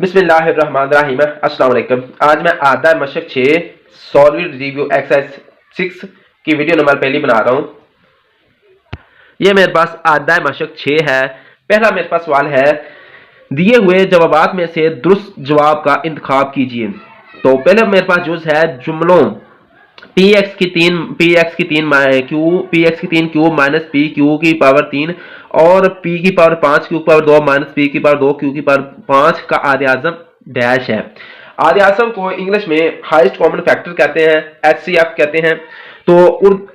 बिस्मिल्लाहिर्रहमानिर्रहीम। अस्सलाम वालेकुम। आज मैं आधा मशक 6 सॉलिड रिव्यू एक्सरसाइज 6 की वीडियो नंबर पहली बना रहा हूँ। ये मेरे पास आधा मशक 6 है। पहला मेरे पास सवाल है, दिए हुए जवाबात में से दुरुस्त जवाब का इंतखाब कीजिए। तो पहले मेरे पास जुज है जुमलों पी एक्स की तीन क्यूब माइनस पी क्यू की पावर 3 और पी की पावर 5 क्यू की पावर 2 माइनस पी की पावर 2 क्यू की पावर 5 का आदे आजम डैश है। आदे आजम को इंग्लिश में हाईएस्ट कॉमन फैक्टर कहते हैं, एचसीएफ कहते हैं। तो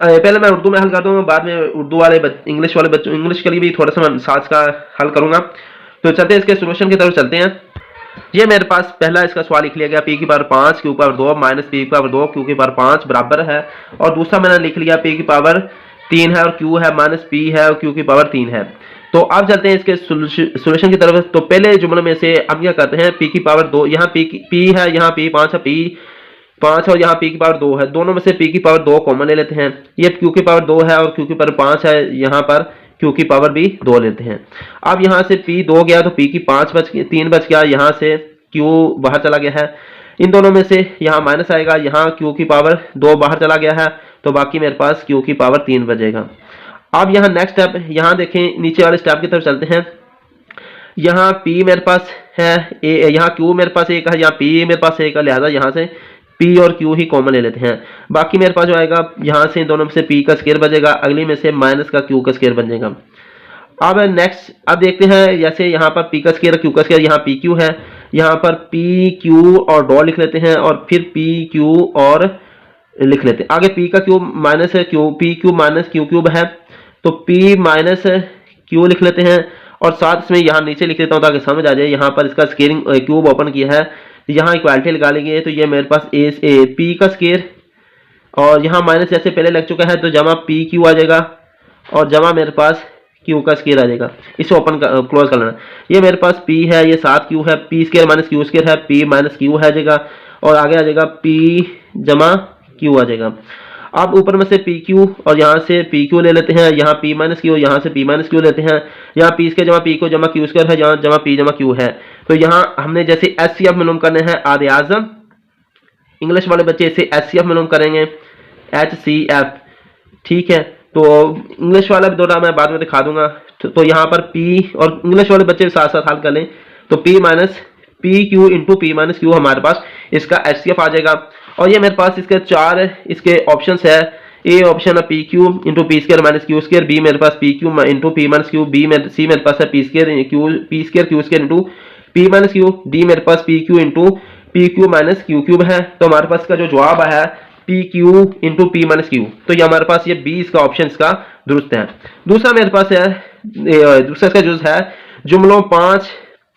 पहले मैं उर्दू में हल कर दूंगा, बाद में उर्दू वाले इंग्लिश वाले बच्चों इंग्लिश के लिए भी थोड़ा सा मैं साथ का हल करूंगा। तो चलते हैं इसके सोल्यूशन की तरफ चलते हैं। ये मेरे पास पहला इसका सवाल लिख लिया गया, पी की पावर 5 क्यू की पावर 2 माइनस पी की पावर 2 क्यू की पावर 5 बराबर है। और दूसरा मैंने लिख लिया पी की पावर 3 है और क्यू है माइनस पी है और क्यू की पावर 3 है। तो अब चलते हैं इसके सोल्यूशन की तरफ। तो पहले जुमले में से हम क्या करते हैं, पी की पावर 2, यहाँ पी है, यहाँ पी 5 है, पी 5 और यहाँ पी की पावर 2 है, दोनों में से पी की पावर 2 कॉमन ले लेते हैं। ये क्यू की पावर 2 है और क्यू की पावर 5 है, यहाँ पर क्यू की पावर भी 2 लेते हैं। अब यहाँ से पी 2 गया तो पी की 5 बच गई, 3 बच गया, यहाँ से क्यू बाहर चला गया है। इन दोनों में से यहाँ माइनस आएगा, यहाँ क्यू की पावर 2 बाहर चला गया है, तो बाकी मेरे पास क्यू की पावर 3 बचेगा। अब यहाँ नेक्स्ट स्टेप, यहाँ देखें नीचे वाले स्टेप की तरफ चलते हैं। यहाँ पी मेरे पास है, यहाँ क्यू मेरे पास एक है, यहाँ पी मेरे पास एक है, लिहाजा यहाँ से पी और क्यू ही कॉमन ले लेते हैं। बाकी मेरे पास जो आएगा, यहाँ से इन दोनों में से पी का स्क्वायर बचेगा, अगली में से माइनस का क्यू का स्क्वायर बनेगा। अब नेक्स्ट अब देखते हैं, जैसे यहाँ पर पी का स्क्वायर क्यू का स्क्वायर, यहाँ पी क्यू है, यहाँ पर पी क्यू और डॉ लिख लेते हैं और फिर पी क्यू और लिख लेते हैं। आगे पी का cube minus Q, P cube minus q cube है, तो पी माइनस क्यू लिख लेते हैं और साथ इसमें यहाँ नीचे लिख लेता हूँ ताकि समझ आ जाए। यहाँ पर इसका स्केयरिंग क्यूब ओपन किया है, यहाँ इक्वालिटी लगा लेंगे, तो ये मेरे पास ए पी का स्केयर और यहाँ माइनस जैसे पहले लग चुका है तो जमा पी क्यू आ जाएगा और जमा मेरे पास क्यू का स्केयर आ जाएगा। इसे ओपन क्लोज कर लेना। ये मेरे पास पी है, ये 7 क्यू है, p square minus q square है, पी माइनस क्यू आ जाएगा और आगे आ जाएगा पी जमा क्यू आ जाएगा। अब ऊपर में से पी क्यू और यहाँ से पी क्यू ले लेते हैं, यहाँ पी माइनस क्यू, यहाँ से पी माइनस क्यू लेते हैं, यहाँ पी स्केयर जमा पी को जमा क्यू स्केयर है, यहाँ जमा पी जमा क्यू है। तो यहाँ हमने जैसे एचसीएफ मालूम करने हैं आदे आजम, इंग्लिश वाले बच्चे इसे एचसीएफ मालूम करेंगे, एचसीएफ, ठीक है। तो इंग्लिश वाला भी दौरा मैं बाद में दिखा दूंगा। तो यहाँ पर P और इंग्लिश वाले बच्चे साथ साथ हल कर लें, तो P minus P q into p minus Q हमारे पास इसका एचसीएफ आ जाएगा। और ये मेरे पास इसके 4 इसके ऑप्शंस है। ए ऑप्शन है p q into p square minus q square, B मेरे पास p q into p minus q, C मेरे पास है p square q square into p minus q, D मेरे पास p q into p q minus q cube है। तो हमारे पास का जो जवाब है p q into p minus q, तो ये हमारे पास ये 20 का ऑप्शन का दुरुस्त है। दूसरा मेरे पास है, दूसरा इसका जुज है जुमलों 5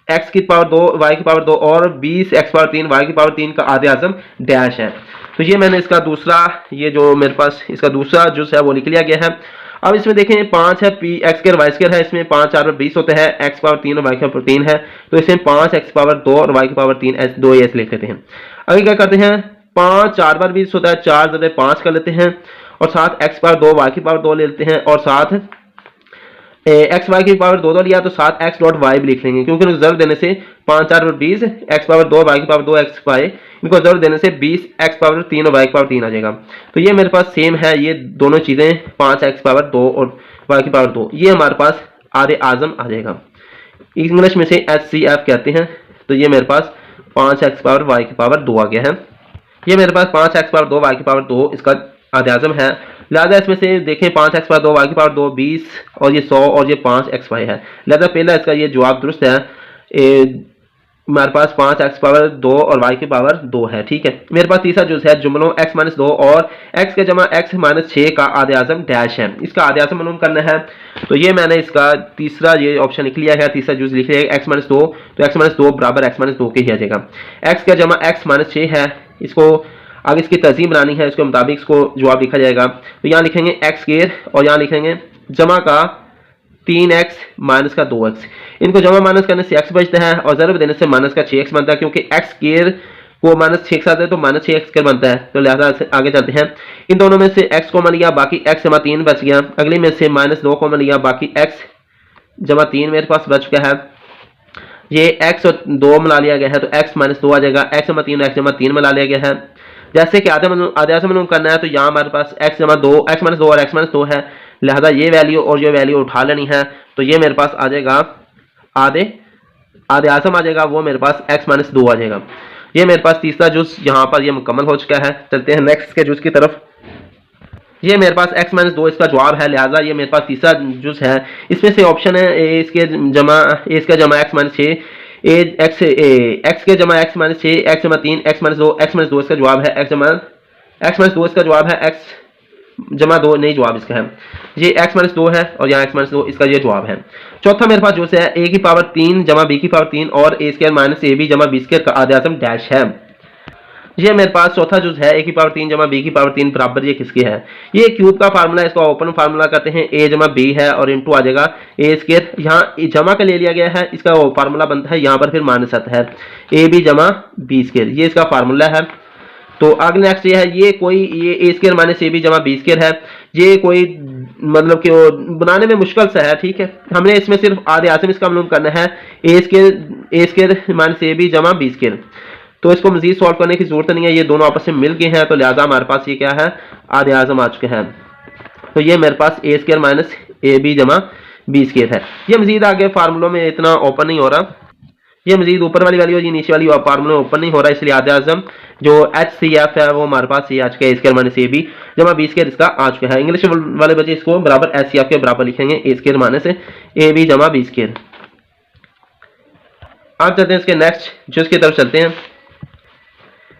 एक्स की पावर 2 वाई की पावर 2 और 20 एक्स पावर 3 वाई की पावर 3 का आदे आजम डैश है। तो ये मैंने इसका दूसरा, ये जो मेरे पास इसका दूसरा जुज है वो लिख लिया गया है। अब इसमें देखें 5 है, p x square y square है, इसमें 5 4 20 होते हैं, एक्स पावर 3 और वाई की पावर 3 है, तो इसमें 5 एक्स पावर 2 और वाई की पावर 3 ऐसे 2 ऐसे लिख लेते हैं। अभी क्या करते हैं, 5 4 बार 20 होता है, 4 जब 5 कर लेते हैं और साथ एक्स पावर 2 वाई की पावर 2 ले लेते हैं और साथ एक्स वाई की पावर 2 लिया तो साथ एक्स डॉट वाई भी लिख लेंगे, क्योंकि जरूर देने से 5 4 और 20 एक्स पावर 2 वाई की पावर 2 एक्स वाई, इनको जरूर देने से 20 एक्स पावर 3 और वाई की पावर 3 आ जाएगा। तो ये मेरे पास सेम है, ये दोनों चीजें 5 एक्स पावर 2 और वाई की पावर 2, ये हमारे पास आदे आजम आ जाएगा। इंग्लिश में से एचसीएफ कहते हैं। तो ये मेरे पास 5 एक्स पावर वाई की पावर 2 आ गया है। ये मेरे पास 5 एक्स पावर 2 वाई की पावर 2 इसका आदे आजम है। लिहाजा इसमें से देखें 5 एक्स पावर 2 वाई की पावर 2 20 और ये 100 और ये 5 एक्स वाई है, लिहाजा पहला इसका ये जवाब दुरुस्त है। हमारे पास 5 एक्स पावर 2 और वाई की पावर 2 है, ठीक है। मेरे पास तीसरा जो है जुमलों एक्स माइनस 2 और एक्स के जमा एक्स माइनस 6 का आदे आजम डैश है, इसका आदे आजम मालूम करना है। तो ये मैंने इसका तीसरा ये ऑप्शन लिख लिया है, तीसरा जूस लिख लिया है एक्स माइनस 2, तो एक्स माइनस 2 बराबर एक्स माइनस 2 के ही आ जाएगा। एक्स का जमा एक्स माइनस 6 है, इसको आगे इसकी तज़ीम बनानी है, इसके मुताबिक इसको जवाब लिखा जाएगा। तो यहाँ लिखेंगे एक्स स्क्वायर और यहाँ लिखेंगे जमा का 3x माइनस का 2x, इनको जमा माइनस करने से x बचता है और ज़रूर देने से माइनस का 6x बनता है, क्योंकि x स्क्वायर को माइनस 6 के साथ है तो माइनस 6x स्क्वायर बनता है। तो लिहाजा आगे चलते हैं, इन दोनों में से x कॉमन लिया, बाकी x जमा 3 बच गया, अगली में से -2 कॉमन लिया, बाकी x जमा 3 मेरे पास बच चुका है। ये x और 2 मिला लिया गया है तो x माइनस 2 आ जाएगा, x जमा 3 x जमा 3 मिला लिया गया है। जैसे कि आधे मालूम करना है तो यहाँ हमारे पास x जमा 2 x माइनस 2 और x माइनस 2 है, लिहाजा ये वैल्यू और ये वैल्यू उठा लेनी है। तो ये मेरे पास आ जाएगा आधे आसम आ जाएगा, वो मेरे पास x माइनस 2 आ जाएगा। ये मेरे पास तीसरा जुज यहाँ पर ये मुकम्मल हो चुका है। चलते हैं नेक्स्ट के जुज की तरफ। ये मेरे पास x माइनस 2 इसका जवाब है, लिहाजा ये मेरे पास तीसरा जुज है। इसमें से ऑप्शन है ए इसके जमा x माइनस 6, एक्स के जमा x माइनस 6, x जमा 3 x माइनस 2, x माइनस 2 इसका जवाब है, x माइनस 2 इसका जवाब है, x जमा 2 नहीं जवाब इसका है। ये x माइनस 2 है और यहाँ x माइनस 2 इसका ये जवाब है। चौथा मेरे पास जो है a की पावर 3 जमा b की पावर 3 और a स्क्वायर माइनस ab जमा b स्क्वायर का आधे आसम डैश है। ये मेरे पास चौथा जुज है, a की पावर 3 जमा b की पावर 3 बराबर ये किसकी है। ये क्यूब का फार्मूला, इसका ओपन फार्मूला करते हैं, a जमा b है और इंटू आ जाएगा a स्क्वायर, यहाँ जमा का ले लिया गया है, इसका फार्मूला बनता है यहाँ पर फिर माइनस आता है ab जमा b स्क्वायर, ये इसका फार्मूला है। तो आगे नेक्स्ट ये है, ये a स्क्वायर माइनस ab जमा b स्क्वायर है। ये कोई मतलब कि बनाने में मुश्किल सा है, ठीक है। हमने इसमें सिर्फ आधे आसम इसका मालूम करना है, a स्क्वायर माइनस ab जमा b स्क्वायर। तो इसको मजीद सॉल्व करने की जरूरत नहीं है, ये दोनों आपस में मिल गए हैं, तो लिहाजा हमारे पास ये क्या है, आधे आजम आ चुके हैं। तो ये मेरे पास a स्क्वायर माइनस ab जमा b स्क्वायर है। ये मजीद आगे फार्मूलों में इतना ओपन नहीं हो रहा, ये मजीद ऊपर वाली वैल्यू और नीचे वाली फार्मूले ओपन नहीं हो रहा, इसलिए आधे आजम जो HCF है वो हमारे पास ये आ चुका है, a स्क्वायर माइनस ab जमा b स्क्वायर इसका आ चुका है। इंग्लिश वाले बच्चे इसको बराबर HCF के बराबर लिखेंगे, a स्क्वायर माइनस ab जमा b स्क्वायर। आप चलते हैं इसके नेक्स्ट जो इसकी तरफ चलते हैं।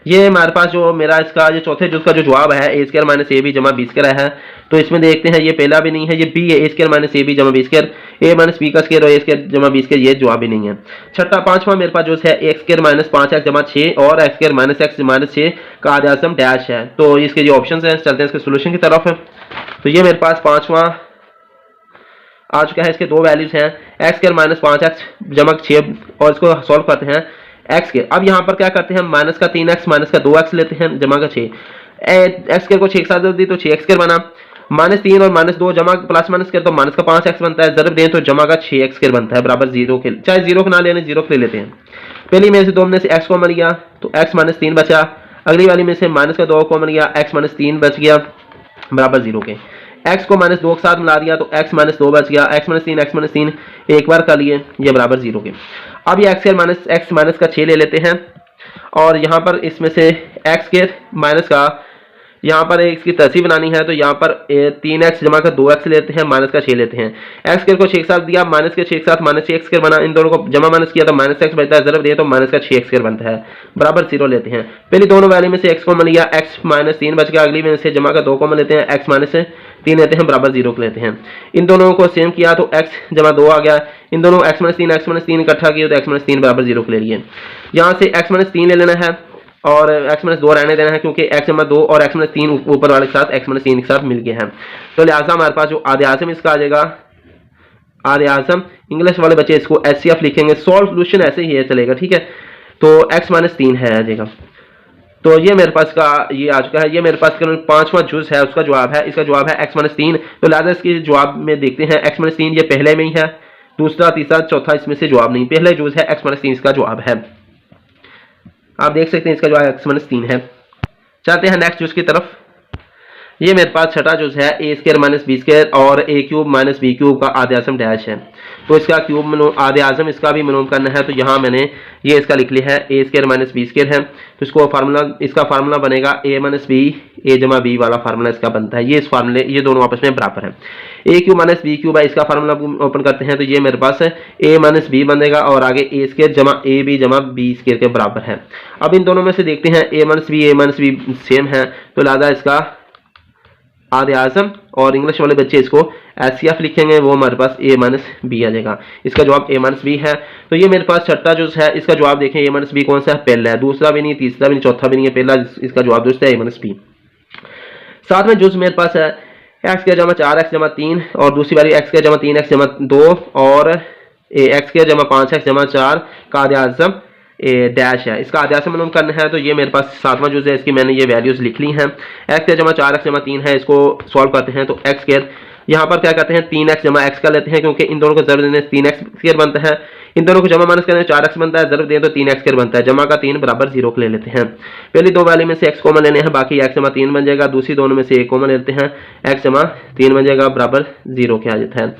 ये हमारे पास जो मेरा इसका ये चौथे जुज का जो जवाब है, a स्क्वायर माइनस ab जमा b स्क्वायर है। तो इसमें देखते हैं, ये पहला भी नहीं है, ये b है, a स्क्वायर माइनस ab जमा b square, a minus b का स्क्वायर और a स्क्वायर जमा b स्क्वायर, ये जवाब भी नहीं है। छठा पांचवा मेरे पास जो है x स्क्वायर माइनस 5x जमा 6 और x square minus x minus 6 का आधे आसम डैश है। तो इसके जो ऑप्शन है, चलते हैं इसके सोल्यूशन की तरफ है। तो ये मेरे पास पांचवा आ चुका है, इसके दो वैल्यूज हैं, x स्क्वायर माइनस 5x जमा 6 और इसको सॉल्व करते हैं x के। अब यहाँ पर क्या करते हैं, माइनस का 3x माइनस का 2x लेते हैं जमा का 6, x स्क्वायर को 6 के साथ जब दी तो 6x स्क्वायर बना, माइनस 3 और माइनस 2 जमा प्लस माइनस कर तो माइनस का 5x बनता है, जरूर दें तो जमा का 6x स्क्वायर बनता है बराबर 0 के, चाहे 0 को ना लेने 0 के ले लेते हैं। पहली में से 2 में से x कॉमन लिया तो x माइनस 3 बचा, अगली वाली में से माइनस का 2 कॉमन लिया, x माइनस 3 बच गया बराबर 0 के। x को माइनस 2 के साथ मिला दिया तो x माइनस 2 बच गया, x माइनस 3 एक बार कर लिए, ये बराबर 0 के। अब ये x माइनस का 6 ले लेते हैं और यहाँ पर इसमें से x के माइनस का यहाँ पर इसकी तरसीब बनानी है, तो यहाँ पर 3x जमा का 2x लेते हैं, माइनस का 6 लेते हैं, x स्क्वायर को 6 के साथ दिया, माइनस के 6 के साथ माइनस 6x स्क्वायर बना, इन दोनों को जमा माइनस किया तो माइनस x बचता है, जरूर दिए तो माइनस का 6x स्क्वायर बनता है बराबर 0 लेते हैं। पहले दोनों वैल्यू में से x कॉमन लिया, x माइनस 3 बच गया, अगली में से जमा का 2 कॉमन लेते हैं, x माइनस 3 लेते हैं बराबर 0 लेते हैं। इन दोनों को सेम किया तो x जमा 2 आ गया, इन दोनों x माइनस 3 इकट्ठा किया तो x माइनस 3 बराबर 0 ले लिए। यहाँ से x माइनस 3 ले लेना है और x माइनस 2 रहने देना है, क्योंकि x जमा 2 और x माइनस 3 ऊपर वाले के साथ x माइनस 3 के साथ मिल गए हैं। तो लिहाजा हमारे पास जो आधे आसम इसका आ जाएगा, आधे आसम इंग्लिश वाले बच्चे इसको HCF लिखेंगे, सोल्यूशन ऐसे ही है चलेगा, ठीक है। तो x माइनस 3 है आ जाएगा। तो ये मेरे पास का ये आ चुका है, ये मेरे पास पांचवा जुज है, उसका जवाब है, इसका जवाब है x माइनस 3। तो लिहाजा इसके जवाब में देखते हैं, x माइनस 3 ये पहले में ही है, दूसरा तीसरा चौथा इसमें से जवाब नहीं, पहले जुज है x माइनस 3 इसका जवाब है। आप देख सकते हैं इसका जवाब x माइनस 3 है। चलते हैं नेक्स्ट जुज की तरफ। ये मेरे पास छठा जुज है, a square minus b square और a cube minus b cube का आधे आसम डैश है। तो इसका क्यूब आधे आसम इसका भी मालूम करना है, तो यहाँ मैंने ये इसका लिख लिया है, a square minus b square है। तो इसको फार्मूला, इसका फार्मूला बनेगा a माइनस b, a जमा b वाला फार्मूला इसका बनता है। ये इस फार्मूले ये दोनों आपस में बराबर है। a cube minus b cube है, इसका फार्मूला ओपन करते हैं तो ये मेरे पास है a माइनस b बनेगा और आगे a स्क्वायर जमा ab जमा b स्क्वायर के बराबर है। अब इन दोनों में से देखते हैं, a माइनस b सेम है, तो लिहाजा इसका आधे आसम और इंग्लिश वाले बच्चे इसको HCF लिखेंगे, वो हमारे पास a माइनस b आ जाएगा। इसका जवाब a माइनस b है। तो ये मेरे पास छठा जो है, इसका जवाब देखें a माइनस b कौन सा है, पहला है, दूसरा भी नहीं, तीसरा भी नहीं, चौथा भी नहीं है, पहला इसका जवाब दोस्त है a माइनस b। सातवें जुज मेरे पास है x के जमा 4x जमा 3 और दूसरी वाली x के जमा 3x जमा 2 और x के जमा 5x जमा 4 का आधे आसम डैश है। इसका आधे आसम मालूम करना है, तो ये मेरे पास सातवां जुज है, इसकी मैंने ये वैल्यूज लिख ली हैं। x के जमा 4x जमा 3 है, इसको सॉल्व करते हैं तो x स्क्वायर यहाँ पर क्या करते हैं 3x जमा x कर लेते हैं, क्योंकि इन दोनों को ज़रूर देने 3x स्क्वायर बनता है, इन दोनों को जमा माइनस करें 4x बनता है, ज़रूर दें तो 3x स्क्वायर बनता है, जमा का 3 बराबर 0 को ले लेते हैं। पहली दो वैल्यू में से x कॉमन लेने हैं, बाकी x जमा 3 बन जाएगा, दूसरी दोनों में से 1 कॉमन लेते हैं, x जमा 3 बन जाएगा बराबर 0 के आ जाता है।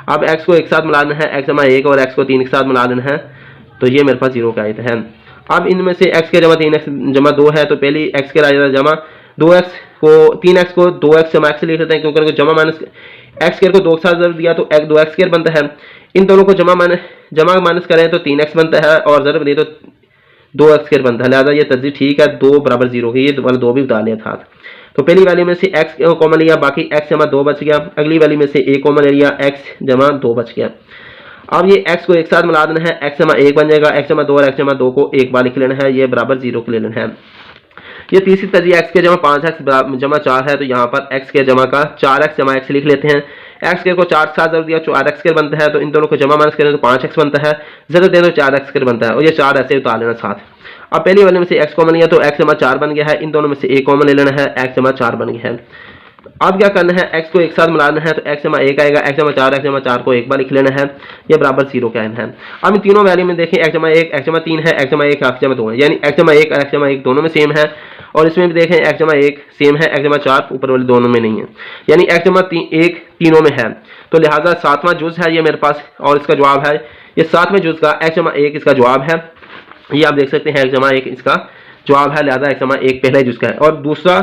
अब x को एक साथ मिलाना है, x जमा 1 और x को 3 के साथ मिला लेना है, तो ये मेरे पास 0 का आ जाता है। अब इनमें से x के जमा 3x जमा 2 है, तो पहली x के आ जाता है जमा 2x को 3x को 2x जमा x लिख लेते हैं, क्योंकि जमा माइनस x स्क्वायर को 2 के साथ जरूर दिया तो 2x स्क्वायर बनता है। इन दोनों को जमा माइनस करें तो 3x बनता है, और जरूर दिए तो 2x स्क्वायर बनता है, लिहाजा ये तरजीह ठीक है, 2 बराबर 0 की, ये वाला 2 भी बता लिया था। तो पहली वैल्यू में से x कॉमन लिया, बाकी x जमा 2 बच गया, अगली वैल्यू में से 1 कॉमन ले लिया, x जमा 2 बच गया। अब ये x को एक साथ मिला देना है, x जमा 1 बन जाएगा, x जमा 2 और x जमा 2 को एक बार लिख लेना है, ये बराबर 0 को ले लेना है। ये तीसरी तरजीह x के जमा 5x जमा 4 है, तो यहाँ पर x के जमा का 4x जमा x लिख लेते हैं, x के को 4 के साथ जरूर दिया 4x स्क्वायर बनता है, तो इन दोनों को जमा माइनस करें तो 5x बनता है, जरूर दें तो 4x स्क्वायर बनता है, और ये 4 ऐसे उतार लेना साथ। अब पहली वाले में से x कॉमन लिया तो x जमा 4 बन गया है, इन दोनों में से 1 कॉमन ले लेना है, x जमा 4 बन गया है। अब क्या करना है, x को एक साथ मिलाना है, तो x जमा 1 आएगा, x जमा 4 को एक बार लिख लेना है, ये बराबर 0 का आना है। अब इन तीनों वैल्यू में देखें x जमा 1 x जमा 3 है, x जमा 1 x जमा 2 है, यानी x जमा 1 और x जमा 1 दोनों में सेम है, और इसमें भी देखें x जमा 1 सेम है, x जमा 4 ऊपर वाले दोनों में नहीं है, यानी x जमा 1 तीनों में है, तो लिहाजा 7वां जुज है ये मेरे पास, और इसका जवाब है ये 7वें जुज का x जमा 1 इसका जवाब है, ये आप देख सकते हैं x जमा 1 इसका जवाब है, लिहाजा x जमा 1 पहला जुज का है, और दूसरा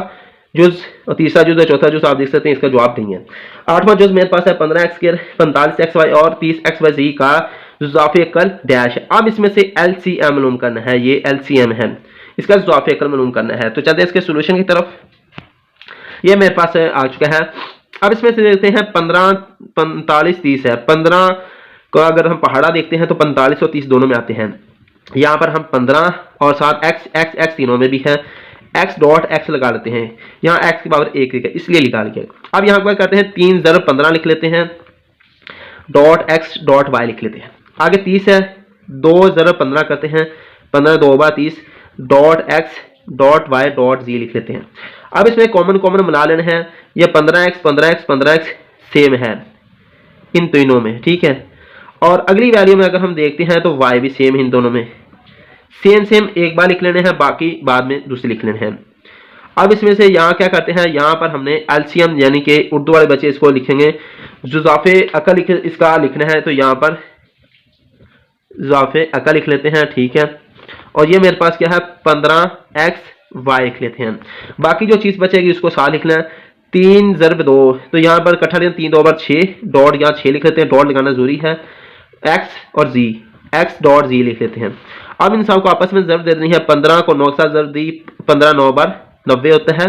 जुज और तीसरा जुज और चौथा जुज आप देख सकते हैं इसका जवाब नहीं है। 8वां जुज मेरे पास है 15x स्क्वायर 45xy और 30xy का जुज़ाफ़े अकल डैश है। अब इसमें से LCM मालूम करना है, ये LCM है, इसका जुज़ाफ़े अकल मालूम करना है। तो चलते हैं इसके सोल्यूशन की तरफ, ये मेरे पास आ चुका है। अब इसमें से देखते हैं 15 45 30 है, 15 का अगर हम पहाड़ा देखते हैं तो 45 और 30 दोनों में आते हैं, यहाँ पर हम 15 और साथ x तीनों में भी है, x डॉट x लगा लेते हैं, यहाँ x की पावर 1 है इसलिए निकाल के। अब यहाँ पर करते हैं 3 ज़रब 15 लिख लेते हैं, डॉट x डॉट y लिख लेते हैं, आगे 30 है 2 ज़रब 15 करते हैं, 15 2 बार 30 dot x dot y dot z लिख लेते हैं। अब इसमें कॉमन मिला लेना है, ये 15x सेम है इन तीनों में, ठीक है, और अगली वैल्यू में अगर हम देखते हैं तो y भी सेम है इन दोनों में, सेम एक बार लिख लेने हैं, बाकी बाद में दूसरे लिख लेने हैं। अब इसमें से यहाँ क्या करते हैं, यहाँ पर हमने एलसीएम यानी कि उर्दू वाले बच्चे इसको लिखेंगे जुज़ाफ़े अकल इसका लिखना है, तो यहाँ पर जुज़ाफ़े अकल लिख लेते हैं, ठीक है, और ये मेरे पास क्या है 15xy लिख लेते हैं, बाकी जो चीज़ बचेगी उसको साथ लिखना है। 3 ज़रब 2, तो यहाँ पर इकट्ठा लें 3 2 बार 6 डॉट यहाँ 6 लिख लेते हैं, डॉट लगाना जरूरी है, x डॉट z लिख लेते हैं। अब इन सब को आपस में ज़रब दे देनी है, 15 को 9 के साथ ज़रब दी, 15 9 बार 90 होता है,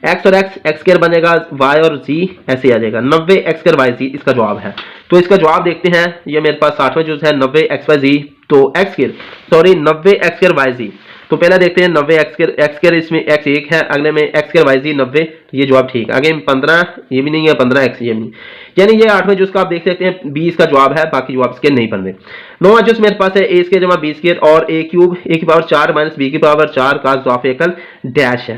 x और x स्क्वायर बनेगा, y और z ऐसे आ जाएगा, 90 x स्क्वायर y z इसका जवाब है। तो इसका जवाब देखते हैं, ये मेरे पास 60वां जुज है 90 x y z, तो 90 x स्क्वायर y z, तो पहला देखते हैं 90 x स्क्वायर इसमें x 1 है, अगले में x स्क्वायर y z 90, ये जवाब ठीक, आगे 15 ये भी नहीं है, 15x ये भी नहीं, यानी ये 8वें जुज का आप देख सकते हैं b इसका जवाब है, बाकी जवाब इसके नहीं बन रहे। 9वां जुज मेरे पास है a स्क्वायर जमा b स्क्वायर और a क्यूब a की पावर 4 माइनस b की पावर 4 का जुज़ाफ़े अकल डैश है।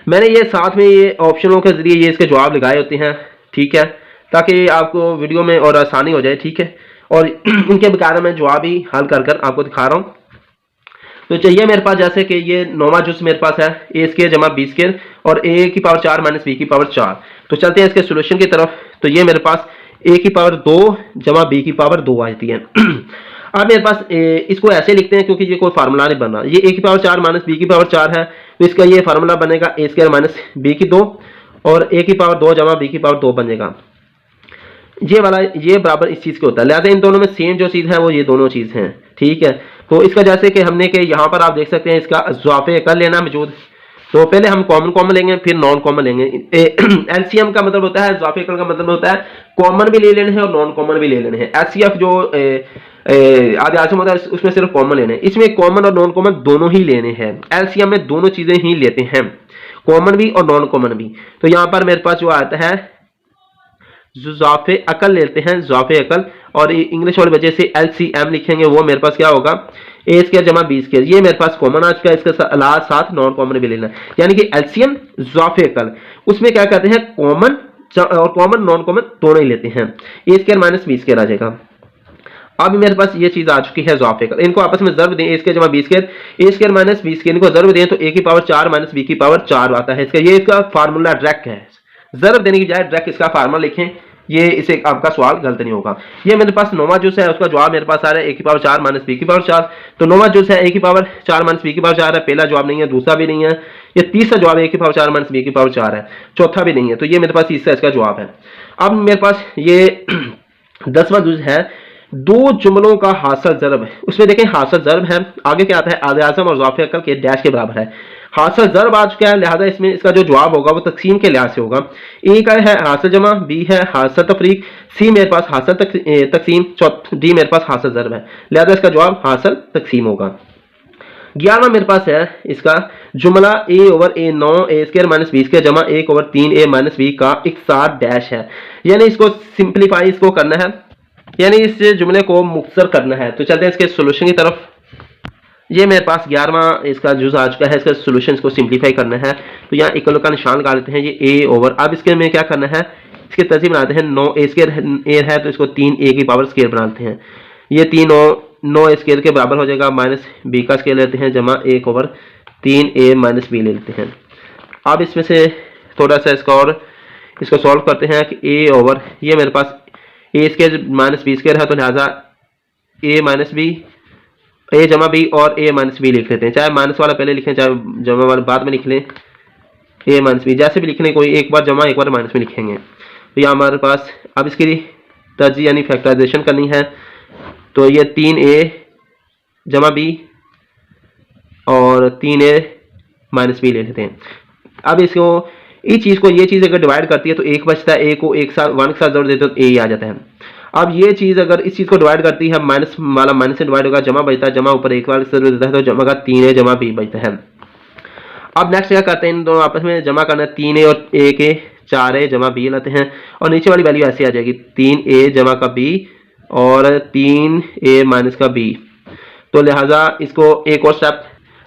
मैंने ये साथ में ये ऑप्शनों के जरिए ये इसके जवाब लगाए होते हैं, ठीक है, ताकि आपको वीडियो में और आसानी हो जाए, ठीक है, और इनके बकायदा मैं जवाब ही हल कर आपको दिखा रहा हूँ। तो चाहिए मेरे पास जैसे कि ये 9वां जुज मेरे पास है a स्क्वायर जमा b स्क्वायर और a की पावर 4 माइनस b की पावर 4, तो चलते हैं इसके सोल्यूशन की तरफ। तो ये मेरे पास a की पावर 2 जमा b की पावर 2 आ जाती है। अब मेरे पास इसको ऐसे लिखते हैं क्योंकि ये कोई फार्मूला नहीं बना, ये a की पावर 4 माइनस b की पावर 4 है, तो इसका ये फार्मूला बनेगा a स्क्वायर माइनस b की 2 और a की पावर 2 जमा b की पावर 2 बनेगा, ये वाला ये बराबर इस चीज़ के होता है, लिहाजा इन दोनों में सेम जो चीज़ है वो ये दोनों चीज़ हैं, ठीक है। तो इसका जैसे कि हमने कि यहाँ पर आप देख सकते हैं इसका जुज़ाफ़े अकल लेना मौजूद, तो पहले हम कॉमन लेंगे फिर नॉन कॉमन लेंगे। एलसीएम का मतलब होता है, जुज़ाफ़े अकल का मतलब होता है कॉमन भी ले लेने हैं और नॉन कॉमन भी ले लेने हैं। एचसीएफ जो आदि आसम होता है उसमें सिर्फ कॉमन लेने हैं, इसमें कॉमन और नॉन कॉमन दोनों ही लेने हैं। एलसीएम में दोनों चीज़ें ही लेते हैं, कॉमन भी और नॉन कॉमन भी। तो यहाँ पर मेरे पास जो आता है जुज़ाफ़े अकल लेते हैं, जुज़ाफ़े अकल, और इंग्लिश वाले वजह से एलसीएम लिखेंगे, वो मेरे पास क्या होगा ए स्क्वायर जमा बी स्क्वायर, ये मेरे पास कॉमन आ चुका है, इसके साथ नॉन कॉमन भी लेना, यानी कि एलसीएम जुज़ाफ़े अकल, उसमें क्या कहते हैं कॉमन और कॉमन नॉन कॉमन दोनों ही लेते हैं, ए स्क्वायर माइनस बी स्क्वायर आ जाएगा। अब मेरे पास ये चीज आ चुकी है ज़ाफ़े का, इनको आपस में ज़र्ब दें, ए स्क्वायर जमा B square, a square minus b square, इनको ज़र्ब दें तो ए की पावर 4 माइनस बी की पावर 4 आता है। इसका ये इसका फार्मूला डायरेक्ट है, ज़र्ब देने की बजाय डायरेक्ट इसका फार्मूला लिखें, ये इसे आपका सवाल गलत नहीं होगा। ये मेरे पास नौवां जो है उसका जवाब मेरे पास आ रहा है ए की पावर 4 माइनस बी की पावर 4। तो नौवां जो है ए की पावर 4 माइनस बी की पावर 4 है, पहला जवाब नहीं है, दूसरा भी नहीं है, ये तीसरा जवाब ए की पावर 4 माइनस बी की पावर 4 है, चौथा भी नहीं है, तो ये मेरे पास तीसरा इसका जवाब है। अब मेरे पास ये 10वां जुज है, दो जुमलों का हासिल ज़र्ब है, उसमें देखें हासिल ज़र्ब है, आगे क्या आता है आदे आज़म और ज़ाफ़े अकल के डैश के बराबर है। हासिल ज़र्ब आ चुका है, लिहाजा इसमें इसका जो जवाब होगा वो तकसीम के लिहाज से होगा। ए का है हासिल जमा, बी है हासिल तफरीक, सी मेरे पास हासिल तकसीम, डी मेरे पास हासिल ज़र्ब है, लिहाजा इसका जवाब हासिल तकसीम होगा। 11वां मेरे पास है इसका जुमला ए ओवर ए 9 ए स्क्वायर माइनस बी स्क्वायर जमा 1 ओवर 3 ए माइनस बी का इकसार डैश है, यानी इसको सिंप्लीफाई इसको करना है, यानी इस जुमले को मुख्तसर करना है। तो चलते हैं इसके सोल्यूशन की तरफ। ये मेरे पास 11वां इसका जुज आ चुका है, इसका सोल्यूशन को सिंप्लीफाई करना है, तो यहाँ इक्वल का निशान लगा लेते हैं, ये ए ओवर, अब इसके में क्या करना है, इसके तर्जीह बनाते हैं, 9 ए स्क्वायर ए है तो इसको 3 ए की पावर स्क्वायर बनाते हैं, ये 3 9 ए स्क्वायर के बराबर हो जाएगा, माइनस बी का स्क्वायर लेते हैं जमा 1 ओवर 3 ए माइनस बी ले लेते हैं। अब इसमें से थोड़ा सा इसका और इसको सॉल्व करते हैं कि ए ओवर, ये मेरे पास ए स्क्वायर माइनस बी स्क्वायर है, तो लिहाजा ए माइनस बी, ए जमा बी और ए माइनस बी लिख लेते हैं, चाहे माइनस वाला पहले लिखें चाहे जमा वाला बाद में लिख लें, ए माइनस बी जैसे भी लिखने, कोई एक बार जमा एक बार माइनस में लिखेंगे। तो यहाँ हमारे पास अब इसकी तरजीह यानी फैक्टराइजेशन करनी है, तो ये 3 ए जमा बी और 3 ए माइनस बी ले लेते हैं। अब इसको इस चीज़ को, ये चीज़ अगर डिवाइड करती है तो एक बचता है, ए को एक साथ 1 के साथ जोड़ देते तो ए ही आ जाता है। अब ये चीज़ अगर इस चीज़ को डिवाइड करती है, माइनस वाला माइनस से डिवाइड होगा, जमा बचता है, जमा ऊपर एक वाले से देता है तो जमा का 3 ए जमा बी बचता है। अब नेक्स्ट क्या करते हैं, इन दोनों आपस में जमा करना है, 3 ए और ए के 4 ए जमा बी लाते हैं, और नीचे वाली वैल्यू ऐसे आ जाएगी 3 ए जमा का बी और 3 ए माइनस का बी। तो लिहाजा इसको एक और स्टेप,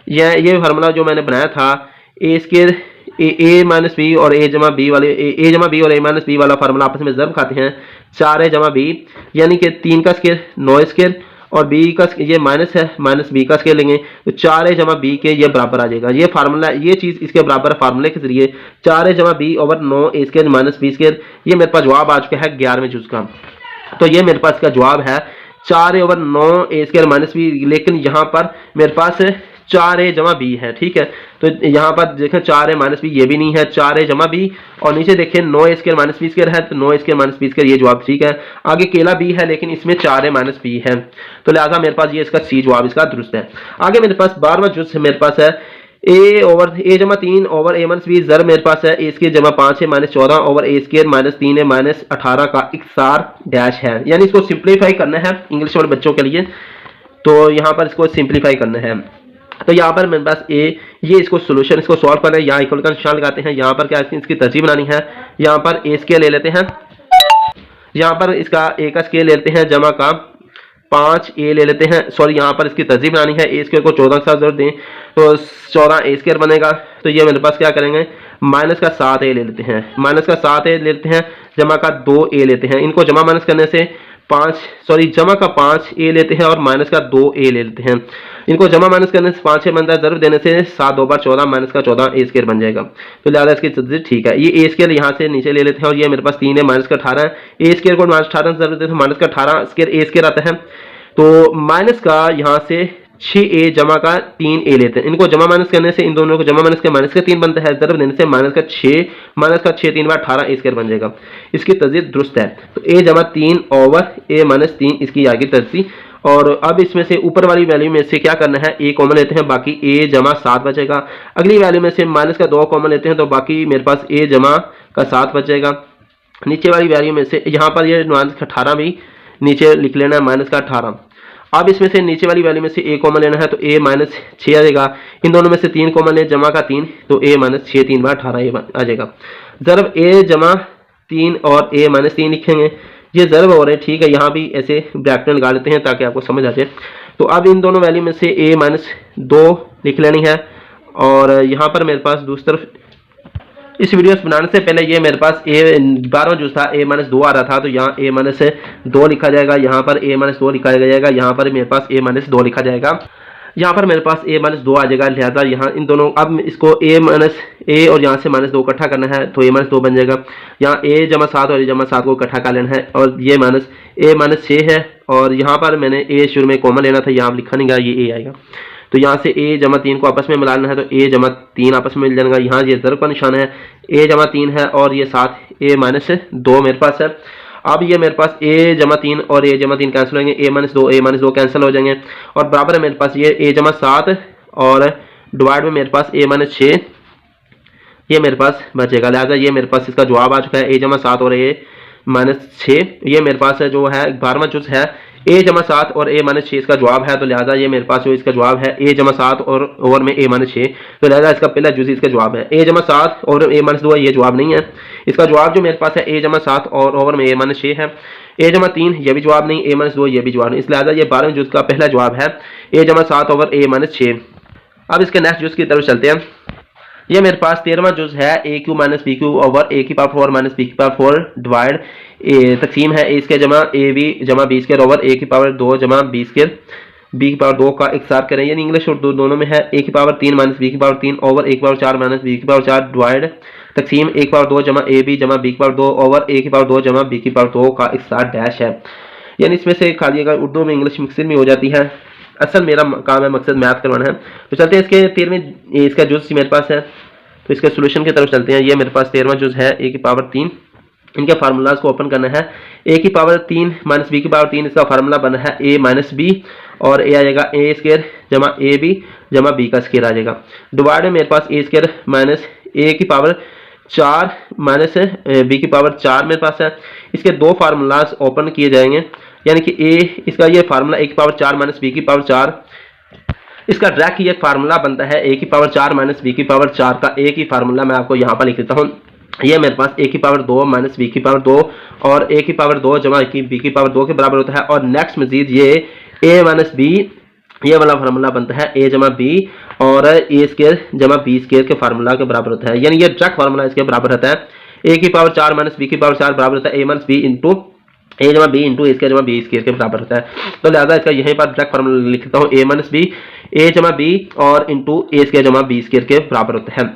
ये फार्मूला जो मैंने बनाया था, ए स्क्वायर ए माइनस बी और ए जमा बी वाले, ए जमा बी और ए माइनस बी वाला फार्मूला आपस में ज़र्ब खाते हैं, 4 ए जमा बी, यानी कि 3 का स्क्वायर 9 स्क्वायर और बी का ये माइनस है, माइनस बी का स्क्वायर लेंगे तो 4 ए जमा बी के ये बराबर आ जाएगा। ये फार्मूला, ये चीज़ इसके बराबर फार्मूले के जरिए 4 ए जमा बी ओवर 9 ए स्क्वायर माइनस बी स्क्वायर, ये मेरे पास जवाब आ चुका है 11वें जुज का। तो ये मेरे पास इसका जवाब है 4 ए ओवर 9 ए स्क्वायर माइनस बी, लेकिन यहाँ पर मेरे पास 4 ए जमा बी है, ठीक है। तो यहाँ पर देखें 4 ए माइनस बी, ये भी नहीं है, 4 ए जमा बी, और नीचे देखें 9 ए स्क्वायर माइनस बी स्क्वायर है, तो 9 ए स्क्वायर माइनस बी स्क्वायर, ये जवाब ठीक है। आगे केला बी है लेकिन इसमें 4 ए माइनस बी है, तो लिहाजा मेरे पास ये इसका सी जवाब इसका दुरुस्त है। आगे मेरे पास 12वां जुज मेरे पास है, ए ओवर ए जमा 3 ओवर ए माइनस बी, ज़र मेरे पास है ए स्क्वायर जमा 5 ए minus 14 over a square minus 3 a minus 18 का इकसार डैश है, यानी इसको सिंप्लीफाई करना है इंग्लिश वाले बच्चों के लिए, तो यहाँ पर इसको सिंप्लीफाई करना है। तो यहाँ पर मेरे पास ए, ये इसको सोल्यूशन इसको सॉल्व करना है, यहाँ इक्वल का निशान लगाते हैं, यहाँ पर क्या इसकी तरजीह बनानी है, यहाँ पर ए स्क्वायर ले लेते हैं, यहाँ पर इसका ए का स्क्वायर लेते हैं जमा का 5 ए ले लेते हैं, सॉरी यहाँ पर इसकी तरजीह बनानी है, ए स्क्वायर को 14 के साथ जोड़ दें तो 14 ए स्क्वायर बनेगा, तो ये मेरे पास क्या करेंगे माइनस का 7 ए ले लेते हैं, माइनस का 7 ए लेते हैं जमा का 2 ए लेते हैं, इनको जमा माइनस करने से जमा का 5 ए लेते हैं और माइनस का 2 ए ले लेते हैं, इनको जमा माइनस करने से 5 ए बनता है, ज़रूर देने से 7 2 बार 14 माइनस का 14 ए स्क्वायर बन जाएगा, तो लिहाजा इसकी तरजीह ठीक है। ये ए स्क्वायर यहाँ से नीचे ले लेते हैं और ये मेरे पास 3 है माइनस का 18 है, ए स्क्वायर को माइनस 18 से ज़रूर देते हैं, माइनस का 18 स्क्वायर ए स्क्वायर आता है, तो माइनस का यहाँ से 6 ए जमा का 3 ए लेते हैं, इनको जमा माइनस करने से इन दोनों को जमा माइनस का 3 बनता है, ज़रूर देने से माइनस का 6 3 बार 18 ए स्क्वायर बन जाएगा, इसकी तरजीह दुरुस्त है। तो ए जमा 3 ओवर ए माइनस 3 इसकी आगे तरजीह, और अब इसमें से ऊपर वाली वैल्यू में से क्या करना है, ए कॉमन लेते हैं, बाकी ए जमा 7 बचेगा, अगली वैल्यू में से माइनस का 2 कॉमन लेते हैं तो बाकी मेरे पास ए जमा का 7 बचेगा, नीचे वाली वैल्यू में से यहाँ पर ये माइनस का 18 भी नीचे लिख लेना है, माइनस का 18। अब इसमें से नीचे वाली वैल्यू में से ए कॉमन लेना है तो ए माइनस 6 आ जाएगा, इन दोनों में से 3 कॉमन ले जमा का 3 तो ए माइनस 6 3 बार 18 ए आ जाएगा, ज़रब ए जमा 3 और ए माइनस 3 लिखेंगे, ये ज़रब हो रहे हैं, ठीक है, यहाँ भी ऐसे ब्रैकेट लगा लेते हैं ताकि आपको समझ आ जाए। तो अब इन दोनों वैल्यू में से ए माइनस 2 लिख लेनी है, और यहाँ पर मेरे पास दूसरी तरफ इस वीडियो बनाने से पहले ये मेरे पास ए 12वां जूस था, a माइनस 2 आ रहा था, तो यहाँ a माइनस 2 लिखा जाएगा, यहाँ पर a माइनस 2 लिखा जाएगा, यहाँ पर मेरे पास a माइनस 2 लिखा जाएगा, यहाँ पर मेरे पास a माइनस 2 आ जाएगा। लिहाजा यहाँ इन दोनों, अब इसको a माइनस a और यहाँ से माइनस 2 इकट्ठा करना है, तो a माइनस 2 बन जाएगा। यहाँ a जमा 7 और a जमा 7 को इकट्ठा कर लेना है, और ये माइनस a माइनस 6 है, और यहाँ पर मैंने a शुरू में कॉमन लेना था, यहाँ लिखा नहीं गया, ये a आएगा। तो यहाँ से a जमा 3 को आपस में मिलाना है, तो a जमा 3 आपस में मिल जाएगा। यहाँ ये ज़र्ब का निशान है, a जमा 3 है और ये 7 a माइनस 2 मेरे पास है। अब ये मेरे पास a जमा 3 और a जमा 3 कैंसिल होंगे, a माइनस 2 कैंसिल हो जाएंगे, और बराबर है मेरे पास ये a जमा 7 और डिवाइड में मेरे पास a माइनस 6 ये मेरे पास बचेगा। लिहाजा ये मेरे पास इसका जवाब आ चुका है, a जमा 7 और a माइनस 6। ये मेरे पास जो है 12वां जुज़ है, a जमा 7 और a माइनस 6 इसका जवाब है। तो लिहाजा ये मेरे पास जो इसका जवाब है a जमा 7 और ओवर में a माइनस 6, तो लिहाजा इसका पहला जुज़ इसका जवाब है। a जमा 7 और a माइनस 2 ये जवाब नहीं है, इसका जवाब जो मेरे पास है a जमा 7 और ओवर में a माइनस 6 है। a जमा 3 ये भी जवाब नहीं, a माइनस 2 ये भी जवाब नहीं, इस लिहाजा ये 12वें जुज़ का पहला जवाब है a जमा 7 ओवर a माइनस 6। अब इसके नेक्स्ट जुज़ की तरफ चलते हैं। ये मेरे पास 13वां जुज़ है, a q minus b q over a की पावर 4 माइनस b की पावर 4 डिवाइड तकसीम है a स्क्वायर जमा a b जमा b स्क्वायर ओवर a की पावर 2 जमा b स्क्वायर b की पावर 2 का इकसार करें। यानी इंग्लिश और दोनों में है a की पावर 3 माइनस b की पावर 3 ओवर a की पावर 4 माइनस b की पावर 4 डिवाइड तकसीम a की पावर 2 जमा a b जमा b की पावर 2 ओवर a की पावर 2 जमा b की पावर 2 का इकसार डैश है। यानी इसमें से खालिएगा उर्दू में इंग्लिश मिक्सिंग में हो जाती है, असल मेरा काम है मकसद मैथ करवाना है। तो चलते हैं इसके 13वें इसका जुज़ मेरे पास है, तो इसके सोल्यूशन की तरफ चलते हैं। ये मेरे पास 13वां जुज़ है, a की पावर 3, इनके फार्मूलाज को ओपन करना है। a की पावर 3 माइनस b की पावर 3, इसका फार्मूला बना है a माइनस b, और a आ जाएगा a स्क्वायर जमा a b जमा b का स्क्वायर आ जाएगा। डिवाइड में मेरे पास a स्क्वायर माइनस a की पावर 4 माइनस b की पावर 4 मेरे पास है। इसके दो फार्मूलाज ओपन किए जाएंगे, यानी कि a इसका ये फार्मूला a की पावर 4 माइनस b की पावर 4, इसका डायरेक्ट ये फार्मूला बनता है a की पावर 4 माइनस b की पावर 4 का एक ही फार्मूला मैं आपको यहाँ पर लिख देता हूँ। ये मेरे पास a की पावर 2 माइनस b की पावर 2 और a की पावर 2 जमा b की पावर 2 के बराबर होता है। और नेक्स्ट मजीद ये a माइनस b ये वाला फार्मूला बनता है a जमा b और a स्क्वायर जमा b स्क्वायर के फार्मूला के बराबर होता है। यानी ये डायरेक्ट फार्मूला इसके बराबर रहता है, a की पावर 4 माइनस b की पावर 4 बराबर होता है a minus b into a जमा b इंटू a स्क्वायर जमा b स्क्वायर के बराबर होता है। तो लिहाजा इसका यहीं पर डायरेक्ट फार्मूला लिख देता हूँ, a माइनस b a जमा b और इंटू a स्क्वायर जमा b स्क्वायर के बराबर होता है।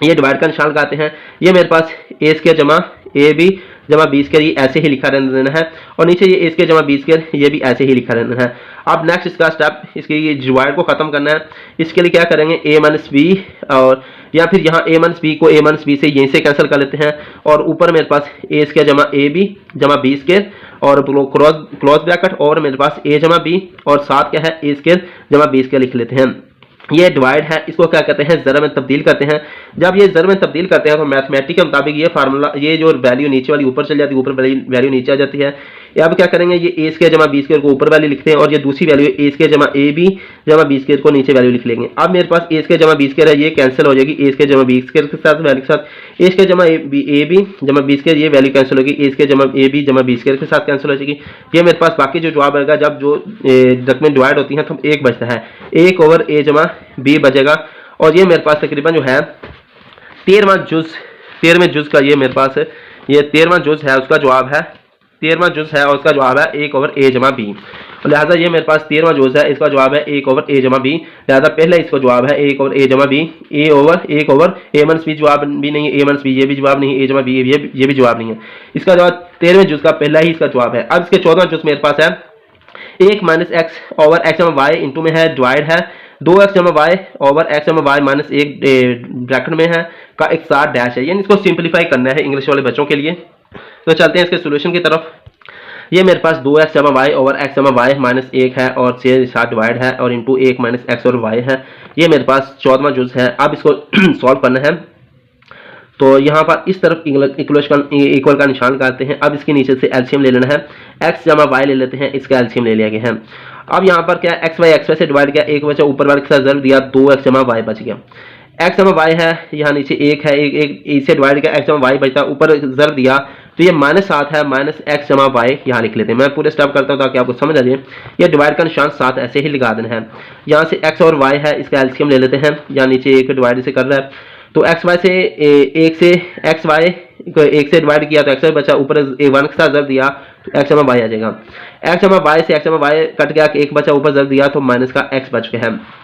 ये डिवाइड का निशान लगाते हैं। ये मेरे पास a स्क्वायर जमा a b जमा b स्क्वायर ये ऐसे ही लिखा रहने देना है, और नीचे ये a स्क्वायर जमा b स्क्वायर ये भी ऐसे ही लिखा रहना है। अब नेक्स्ट इसका स्टेप, इसके ये डिवाइड को खत्म करना है। इसके लिए क्या करेंगे, a माइनस b, और या फिर यहाँ a माइनस b को a माइनस b से यहीं से कैंसिल कर लेते हैं, और ऊपर मेरे पास a स्क्वायर जमा a b जमा b स्क्वायर और क्लोज ब्रैकेट, और मेरे पास a जमा b और साथ क्या है a स्क्वायर जमा b स्क्वायर लिख लेते हैं। ये डिवाइड है, इसको क्या कहते हैं, ज़र में तब्दील करते हैं। जब ये ज़र में तब्दील करते हैं तो मैथमेटिक के मुताबिक ये फार्मूला, ये जो वैल्यू नीचे वाली ऊपर चल जाती है, ऊपर वैल्यू नीचे आ जाती है। अब क्या करेंगे, ये a स्क्वायर जमा b स्क्वायर को ऊपर वैल्यू लिखते हैं, और ये दूसरी वैल्यू a स्क्वायर जमा a b जमा b स्क्वायर को नीचे वैल्यू लिख लेंगे। अब मेरे पास a स्क्वायर जमा b स्क्वायर है, ये कैंसिल हो जाएगी a स्क्वायर जमा b स्क्वायर के साथ वैल्यू के साथ, a स्क्वायर जमा a b जमा b स्क्वायर ये वैल्यू कैंसिल होगी, a स्क्वायर जमा a b जमा b स्क्वायर के साथ कैंसिल हो जाएगी। ये मेरे पास बाकी जो जवाब आएगा, जब जो रकमें डिवाइड होती हैं तो एक बचता है, 1 ओवर a जमा b बचेगा। और ये मेरे पास तकरीबन जो है 13वें जुज़ का ये मेरे पास ये 13वां जुज़ है, उसका जवाब है 13वां जुज़ है और उसका जवाब है 1 ओवर a जमा b। लिहाजा ये मेरे पास 13वां जुज़ है, इसका जवाब है 1 ओवर a जमा b। लिहाजा पहले इसका जवाब है 1 ओवर a जमा b, 1 over a minus b जवाब भी नहीं, a माइनस b ये भी जवाब नहीं, a जमा b ये भी जवाब नहीं है। इसका जवाब 13वें जुज़ का पहला ही इसका जवाब है। अब इसके 14वां जुज़ मेरे पास है 1 माइनस x ओवर x जमा y इंटू में है डिवाइड है 2x जमा y ओवर x जमा y माइनस 1 ब्रैकेट में है का इकसार डैश है। यानी इसको सिंपलीफाई करना है इंग्लिश वाले बच्चों के लिए। तो चलते हैं इसके सोल्यूशन की तरफ। ये मेरे पास 2x जमा y ओवर x जमा y माइनस 1 है और 6 के साथ डिवाइड है और इंटू 1 माइनस x और y है। ये मेरे पास 14वां जुज़ है। अब इसको सॉल्व करना है, तो यहाँ पर इस तरफ इक्वल का निशान लगाते हैं। अब इसके नीचे से एलसीएम ले लेना है, x जमा y ले लेते हैं, इसका एलसीएम ले लिया गया है। अब यहाँ पर क्या एक्स वाई से डिवाइड किया, एक बचा ऊपर वाले के साथ ज़रूर दिया, 2x जमा y बच गया। x जमा y है, यहाँ नीचे 1 है, एक इसे डिवाइड किया, x जमा y बचता, ऊपर ज़रूर दिया, तो ये -7 है, माइनस x जमा y यहाँ लिख लेते हैं। मैं पूरे स्टेप करता हूँ ताकि आपको समझ आ जाए। ये डिवाइड का निशान 7 ऐसे ही लगा देना है। यहाँ से x और y है, इसका एलसीएम ले लेते हैं, यहाँ नीचे 1 डिवाइड से कर रहा है, तो एक्स वाई से एक से एक्स वाई एक से डिवाइड किया तो एक्स वाई बचा, ऊपर वन के साथ ज़र दिया तो एक्स जमा वाई आ जाएगा। एक्स जमा वाई से एक्स जमा वाई कट गया, एक बचा, ऊपर ज़र दिया तो माइनस का एक्स बच गया है।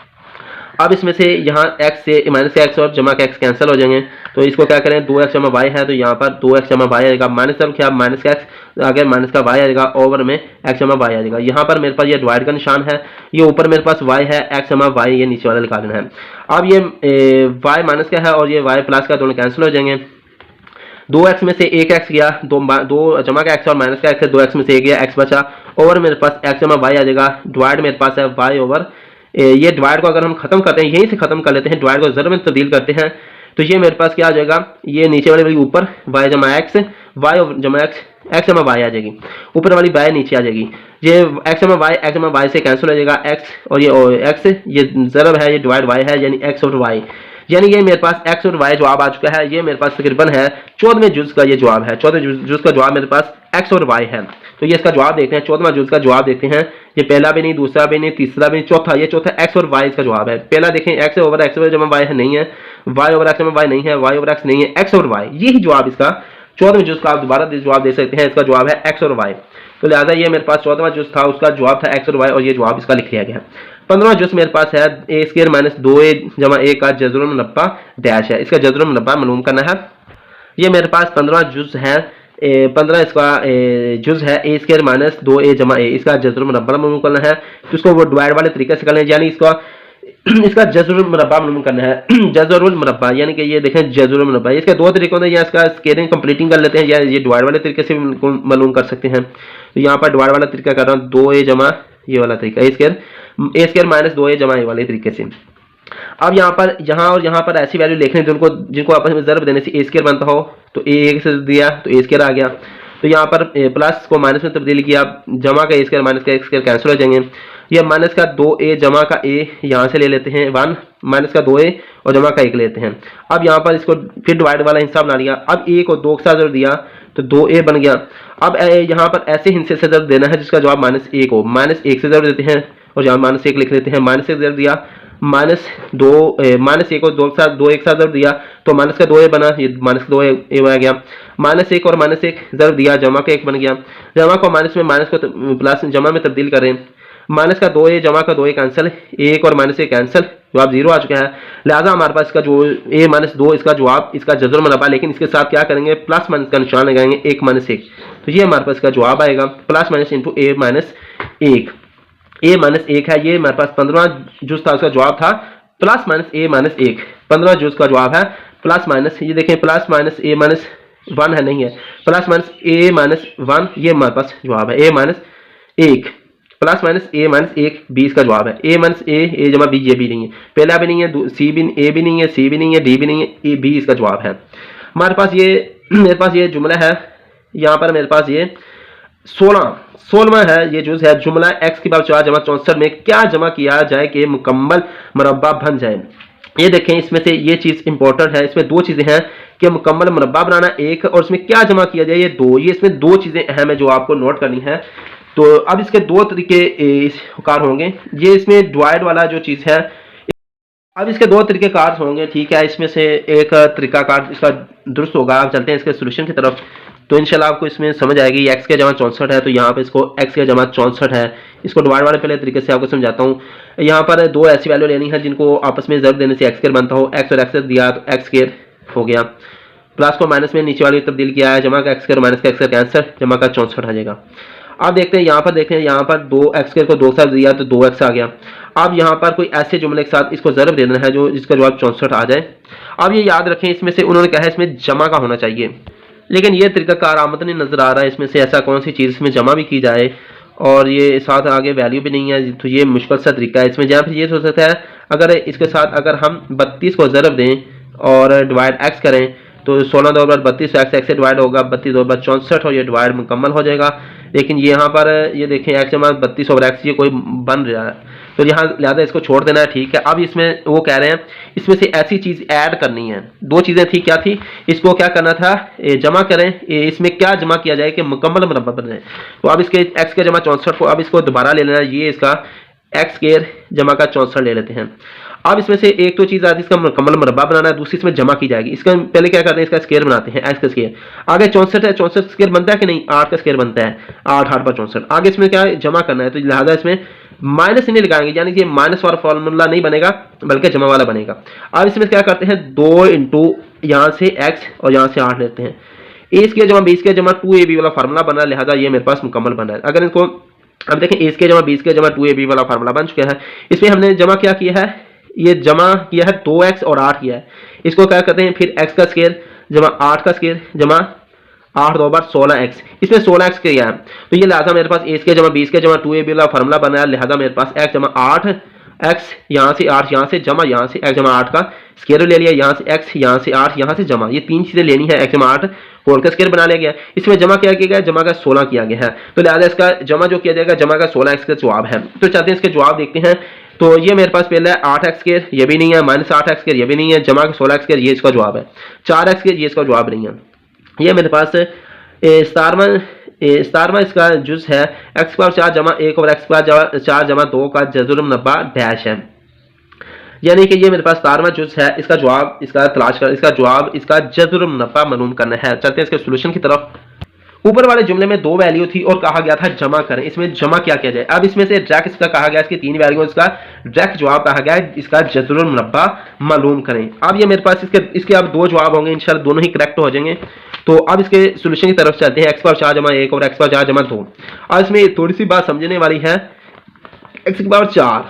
अब इसमें से यहाँ x से माइनस का एक्स और जमा का एक्स कैंसिल हो जाएंगे, तो इसको क्या करें, 2x जमा वाई है तो यहाँ पर 2x जमा वाई आएगा, माइनस का क्या माइनस का एक्स अगर माइनस का वाई आएगा, ओवर में x जमा वाई आ जाएगा। यहाँ पर मेरे पास ये डिवाइड का निशान है, ये ऊपर मेरे पास y है, x जमा वाई ये नीचे वाला लिखा देना है। अब ये y माइनस का है और ये y प्लस का, दोनों कैंसिल हो जाएंगे। 2x में से एक x गया, दो जमा का x और माइनस का x है, 2x में से एक गया, x बचा, ओवर मेरे पास x जमा वाई आ जाएगा। डिवाइड मेरे पास है y ओवर, ये डिवाइड को अगर हम खत्म करते हैं, यहीं से खत्म कर लेते हैं, डिवाइड को ज़र में तब्दील करते हैं, तो ये मेरे पास क्या आ जाएगा, ये नीचे वाली ऊपर y जमा एक्स, वाई जमा एक्स जमा वाई आ जाएगी, ऊपर वाली y नीचे आ जाएगी। ये x जमा वाई से कैंसिल हो जाएगा, x और ये x, ये ज़रब है, ये डिवाइड y है, यानी x और y, यानी ये मेरे पास x और y जवाब आ चुका है। ये मेरे पास तकरीबन है 14वें जुज़ का ये जवाब है, 14वें जुज़ का जवाब मेरे पास x और y है। तो ये इसका जवाब देखते हैं, 14वां जुज़ का जवाब देखते हैं। ये पहला भी नहीं, दूसरा भी नहीं, तीसरा भी नहीं, चौथा, ये चौथा x और y इसका जवाब है। पहला देखें x ओवर x जमा y है, नहीं है, y ओवर x जमा y नहीं है, y ओवर x नहीं है, x और y, यही जवाब इसका 14वें जुज़ का आप दोबारा जवाब दे सकते हैं, इसका जवाब है x और y। तो लिहाजा ये मेरे पास 14वां जुज़ था, उसका जवाब था x और y, और ये जवाब इसका लिख लिया गया। 15वां जुज़ मेरे पास है ए स्क्वायर माइनस 2a जमा a का जज़रुल मुरब्बा डैश है, इसका जज़रुल मुरब्बा मालूम करना है। ये मेरे पास 15वां जुज़ है, 15 इसका जुज़ है ए स्क्वायर माइनस 2a जमा a, इसका जज़रुल मुरब्बा मालूम करना है। तो इसको वो डिवाइड वाले तरीके से कर लें, यानी इसका जज़रुल मुरब्बा मालूम करना है। जज़रुल मुरब्बा यानी कि ये देखें जज़रुल मुरब्बा, इसके दो तरीके होते हैं, या इसका स्केलिंग कंप्लीटिंग कर लेते हैं, या ये डिवाइड वाले तरीके से मालूम कर सकते हैं। तो यहाँ पर डिवाइड वाला तरीका कर रहा हूँ, 2a जमा ये वाला तरीका, ए स्क्वायर माइनस 2a जमा a वाले तरीके से। अब यहाँ और यहाँ पर ऐसी वैल्यू लिखने जिनको आपस में ज़रब देने से ए स्क्वायर बनता हो, तो ए से दिया तो ए स्क्वायर आ गया। तो यहाँ पर प्लस को माइनस में तब्दील किया, जमा का ए स्क्वायर माइनस का एक्स स्क्वायर कैंसिल हो जाएंगे। ये माइनस का 2a जमा का a यहाँ से ले लेते हैं 1, माइनस का 2a और जमा का 1 लेते हैं। अब यहाँ पर इसको फिर डिवाइड वाला हिस्सा बना लिया, अब a को 2 के साथ ज़रब दिया तो 2a बन गया। अब यहाँ पर ऐसे हिस्से से ज़रब देना है जिसका जवाब माइनस a को माइनस 1 से ज़रब देते हैं, और यहाँ माइनस 1 लिख लेते हैं, माइनस 1 ज़रब दिया, माइनस 1 को 2 एक साथ ज़रब दिया तो माइनस का 2a बना, ये माइनस 2a आ गया। माइनस 1 और माइनस 1 ज़रब दिया, जमा का 1 बन गया। जमा को माइनस में, माइनस को प्लस जमा में तब्दील करें, माइनस का 2a जमा का 2a कैंसिल, 1 और माइनस 1 कैंसिल, जवाब 0 आ चुका है। लिहाजा हमारे पास इसका जो a माइनस 2 इसका जवाब, इसका जज़रुल मुरब्बा, लेकिन इसके साथ क्या करेंगे, प्लस माइनस का निशान लगाएंगे, 1 माइनस 1, तो ये हमारे पास इसका जवाब आएगा, plus minus into a minus 1। a minus 1 है, ये हमारे पास 15वां जुज़ था, उसका जवाब था प्लस माइनस a माइनस 1। 15वां जुज़ का जवाब है प्लस माइनस, ये देखें प्लस माइनस a माइनस 1 है, नहीं है, प्लस माइनस a माइनस 1, ये हमारे पास जवाब है a minus 1, plus minus a minus 1 b इसका जवाब है। a माइनस a जमा b, ये भी नहीं है, पहला भी नहीं है, c भी, a भी नहीं है, c भी नहीं है, d भी नहीं है, b इसका जवाब है। हमारे पास ये मेरे पास ये जुमला है, यहाँ पर मेरे पास ये 16वां है, ये जुज़ है, जुमला x की पावर 4 जमा 64 में क्या जमा किया जाए कि मुकम्मल मुरब्बा बन जाए। ये देखें, इसमें से ये चीज़ इंपॉर्टेंट है, इसमें दो चीज़ें हैं कि मुकम्मल मुरब्बा बनाना एक, और इसमें क्या जमा किया जाए, ये दो, ये इसमें दो चीज़ें अहम है जो आपको नोट करनी है। तो अब इसके दो तरीके कार होंगे, ये इसमें डिवाइड वाला जो चीज़ है, अब इसके दो तरीके कार होंगे, ठीक है। इसमें से एक तरीका कार इसका दुरुस्त होगा। आप चलते हैं इसके सोल्यूशन की तरफ, तो इंशाल्लाह आपको इसमें समझ आएगी। x के जमा 64 है, तो यहाँ पे इसको x के जमा 64 है, इसको डिवाइड वाले पहले तरीके से आपको समझाता हूँ। यहाँ पर दो ऐसी वैल्यू लेनी है जिनको आपस में ज़रब देने से एक्स स्क्वायर बनता हो, x और x दिया तो x स्क्वायर हो गया, प्लस को माइनस में नीचे वाली तब्दील किया है, जमा का x स्क्वायर माइनस का x स्क्वायर कैंसर, जमा का 64 आ जाएगा। अब देखते हैं यहाँ पर, देखें यहाँ पर 2x स्क्वायर को 2 के साथ दिया तो 2x आ गया। अब यहाँ पर कोई ऐसे जुमले के साथ इसको ज़रब दे देना है जो जिसका जवाब 64 आ जाए। अब ये याद रखें, इसमें से उन्होंने कहा है इसमें जमा का होना चाहिए, लेकिन ये तरीका कारआमद नहीं नज़र आ रहा है, इसमें से ऐसा कौन सी चीज़ इसमें जमा भी की जाए और ये साथ आगे वैल्यू भी नहीं है, तो ये मुश्किल सा तरीका है। इसमें जहाँ फिर ये हो सकता है, अगर इसके साथ अगर हम 32 को ज़रब दें और डिवाइड x करें तो 16 दो बार 32 x से डिवाइड होगा, 32 दो बार 64 और ये डिवाइड मुकम्मल हो जाएगा। लेकिन यहाँ पर ये देखें x जमा 32 ओवर x ये कोई बन रहा है, तो यहाँ लिहाजा इसको छोड़ देना है, ठीक है। अब इसमें वो कह रहे हैं इसमें से ऐसी चीज़ ऐड करनी है, दो चीज़ें थी, क्या थी, इसको क्या करना था, जमा करें, इसमें क्या जमा किया जाए कि मुकम्मल मुरब्बा बन जाए। तो अब इसके x के जमा 64 को अब इसको दोबारा ले लेना है, ये इसका x स्क्वायर जमा का 64 ले लेते हैं। अब इसमें से एक तो चीज आती है, इसका मुकम्मल मुरब्बा बनाना है, दूसरी इसमें जमा की जाएगी। इसका पहले क्या करते हैं, इसका स्क्वायर बनाते हैं, एक्स का स्क्वायर। आगे 64 है, 64 स्क्वायर बनता है कि नहीं, 8 का स्क्वायर बनता है, 8 8 पर 64। आगे इसमें क्या है, जमा करना है, तो लिहाजा इसमें माइनस नहीं लगाएंगे, यानी कि माइनस वाला फॉर्मूला नहीं बनेगा बल्कि जमा वाला बनेगा। अब इसमें क्या करते हैं, 2 इंटू यहाँ से एक्स और यहाँ से 8 लेते हैं, ए स्क्वायर जमा बी स्क्वायर जमा 2ab वाला फार्मूला बना, लिहाजा ये मेरे पास मुकम्मल बना है। अगर इनको अब देखें, ए स्क्वायर जमा बी स्क्वायर जमा 2ab वाला फार्मूला बन चुका है। इसमें हमने जमा क्या किया है, ये जमा किया है 2x और 8 किया है। इसको क्या करते हैं फिर, x का स्क्वायर जमा 8 का स्क्वायर जमा 8 2 बार 16x, इसमें 16x किया है। तो ये लिहाजा मेरे पास ए स्क्वायर जमा बी स्क्वायर जमा 2ab वाला फार्मूला बनाया, लिहाजा मेरे पास x जमा 8 x यहाँ से 8 यहाँ से जमा यहाँ से x जमा 8 का स्क्वायर ले लिया, यहाँ से x यहाँ से 8 यहाँ से जमा, ये तीन चीजें लेनी है, x जमा 8 होल का स्क्वायर बना लिया गया। इसमें जमा क्या किया गया, जमा का 16 किया गया है, तो लिहाजा इसका जमा जो किया जाएगा जमा का 16x का जवाब है। तो चलते हैं इसके जवाब देखते हैं। तो ये मेरे पास पहले है 8x स्क्वायर, ये भी नहीं है, माइनस 8x स्क्वायर ये भी नहीं है, जमा का 16x स्क्वायर ये इसका जवाब है, 4x स्क्वायर ये इसका जवाब नहीं है। ये मेरे पास स्टारमा इसका जुज है एक्स पावर 4 जमा 1 और एक्स पावर 4 जमा 2 का जज़ुर मुरब्बा डैश है, यानी कि ये मेरे पास स्टारमा जुज है, इसका जवाब इसका तलाश कर, इसका जवाब इसका जज़ुर मुरब्बा मालूम करना है। चलते हैं इसके सोल्यूशन की तरफ। ऊपर वाले जुमले में 2 वैल्यू थी और कहा गया था जमा करें, इसमें जमा क्या किया जाए। अब इसमें से डायरेक्ट इसका कहा गया, इसकी 3 वैल्यू, इसका डायरेक्ट जवाब कहा गया है, इसका जज़ुर मुरब्बा मालूम करें। अब ये मेरे पास इसके अब 2 जवाब होंगे, इंशाल्लाह दोनों ही करेक्ट हो जाएंगे। तो अब इसके सोल्यूशन की तरफ चलते हैं। एक्स पावर 4 जमा 1 और एक्स पावर 4 जमा 2। अब इसमें थोड़ी सी बात समझने वाली है, एक्स की पावर 4,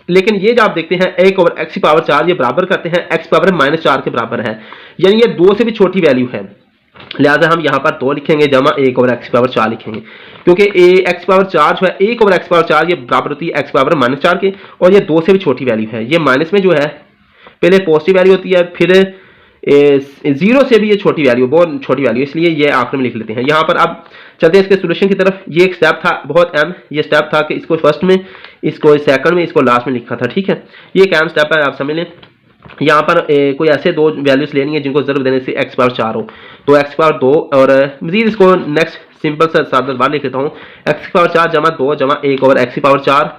लेकिन ये जब आप देखते हैं 1 और एक्स की पावर 4 ये बराबर करते हैं एक्स पावर -4 के बराबर है, यानी ये 2 से भी छोटी वैल्यू है, लिहाजा हम यहाँ पर 2 लिखेंगे जमा 1 और एक्स पावर 4 लिखेंगे, क्योंकि एक्स पावर 4 जो है 1 और एक्स पावर 4 ये बराबर होती है एक्स पावर -4 के, और ये 2 से भी छोटी वैल्यू है। ये माइनस में जो है पहले पॉजिटिव वैल्यू होती है, फिर 0 से भी ये छोटी वैल्यू, बहुत छोटी वैल्यू, इसलिए ये आखिर में लिख लेते हैं यहाँ पर। अब चलते हैं इसके सोल्यूशन की तरफ। ये एक स्टेप था बहुत अहम, ये स्टेप था कि इसको फर्स्ट में, इसको सेकंड में, इसको लास्ट में लिखा था, ठीक है। ये एक अहम स्टेप है, आप समझ लें। यहाँ पर कोई ऐसे 2 वैल्यूज लेनी है जिनको ज़रूर देने से एक्स पावर 4 हो, तो एक्स पावर 2 और मजीद इसको नेक्स्ट सिंपल सा सादा बार लिख लेता हूँ, एक्स पावर 4 जमा 2 जमा 1 और एक्स पावर 4।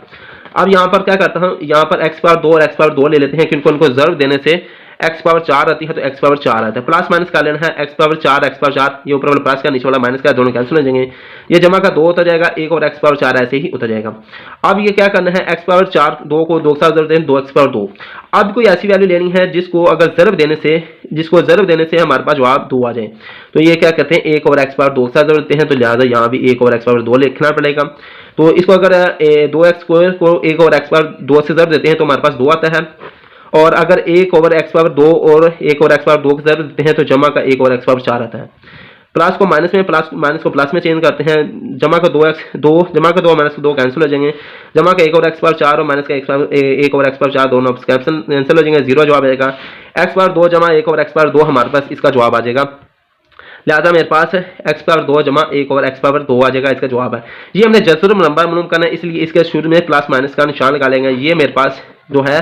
अब यहाँ पर क्या करता हूँ, यहाँ पर एक्स पावर 2 और एक्स पावर 2 ले लेते हैं, क्योंकि उनको ज़रूर देने से एक्स पावर 4 आती है, तो एक्स पावर 4 आता है, प्लस माइनस कर लेना है, एक्स पावर 4 एक्स पावर 4, ये ऊपर वाला प्लस का नीचे वाला माइनस का, दोनों कैंसिल हो जाएंगे, ये जमा का 2 उतर जाएगा, 1 और एक्स पावर 4 ऐसे ही उतर जाएगा। अब ये क्या करना है, एक्स पावर 4 2 को 2 के साथ जरूर दें, 2 एक्स पावर 2। अब कोई ऐसी वैल्यू लेनी है जिसको अगर ज़रूर देने से हमारे पास जवाब 2 आ जाए, तो ये क्या कहते हैं 1 और एक्स पावर 2 के साथ जरूर देते हैं, तो लिहाजा यहाँ भी 1 और एक्स पावर 2 लिखना पड़ेगा। तो इसको अगर 2x स्क्वायर को 1 और एक्स पावर 2 से जरूर देते हैं तो हमारे पास 2 आता है, और अगर 1 ओवर एक्स पावर 2 और 1 और एक्स पावर 2 की जरूरत देते हैं तो जमा का 1 और एक्स पावर 4 आता है। प्लस को माइनस में, प्लस माइनस को प्लस में चेंज करते हैं, जमा का 2 जमा का 2 माइनस का 2 कैंसिल हो जाएंगे, जमा का 1 और एक्स पावर 4 और माइनस का 1 और एक्स पावर 4 दोनों कैंसिल हो जाएंगे, 0 जवाब आएगा। एक्स पावर 2 जमा 1 और एक्स पावर 2 हमारे पास इसका जवाब आ जाएगा, लिहाजा मेरे पास एक्स पावर 2 जमा 1 और एक्स पावर 2 आ जाएगा, इसका जवाब है। ये हमने जज़ुर मुरब्बा मालूम करना है, इसलिए इसके शुरू में प्लस माइनस का निशान लगा लेंगे। ये मेरे पास जो है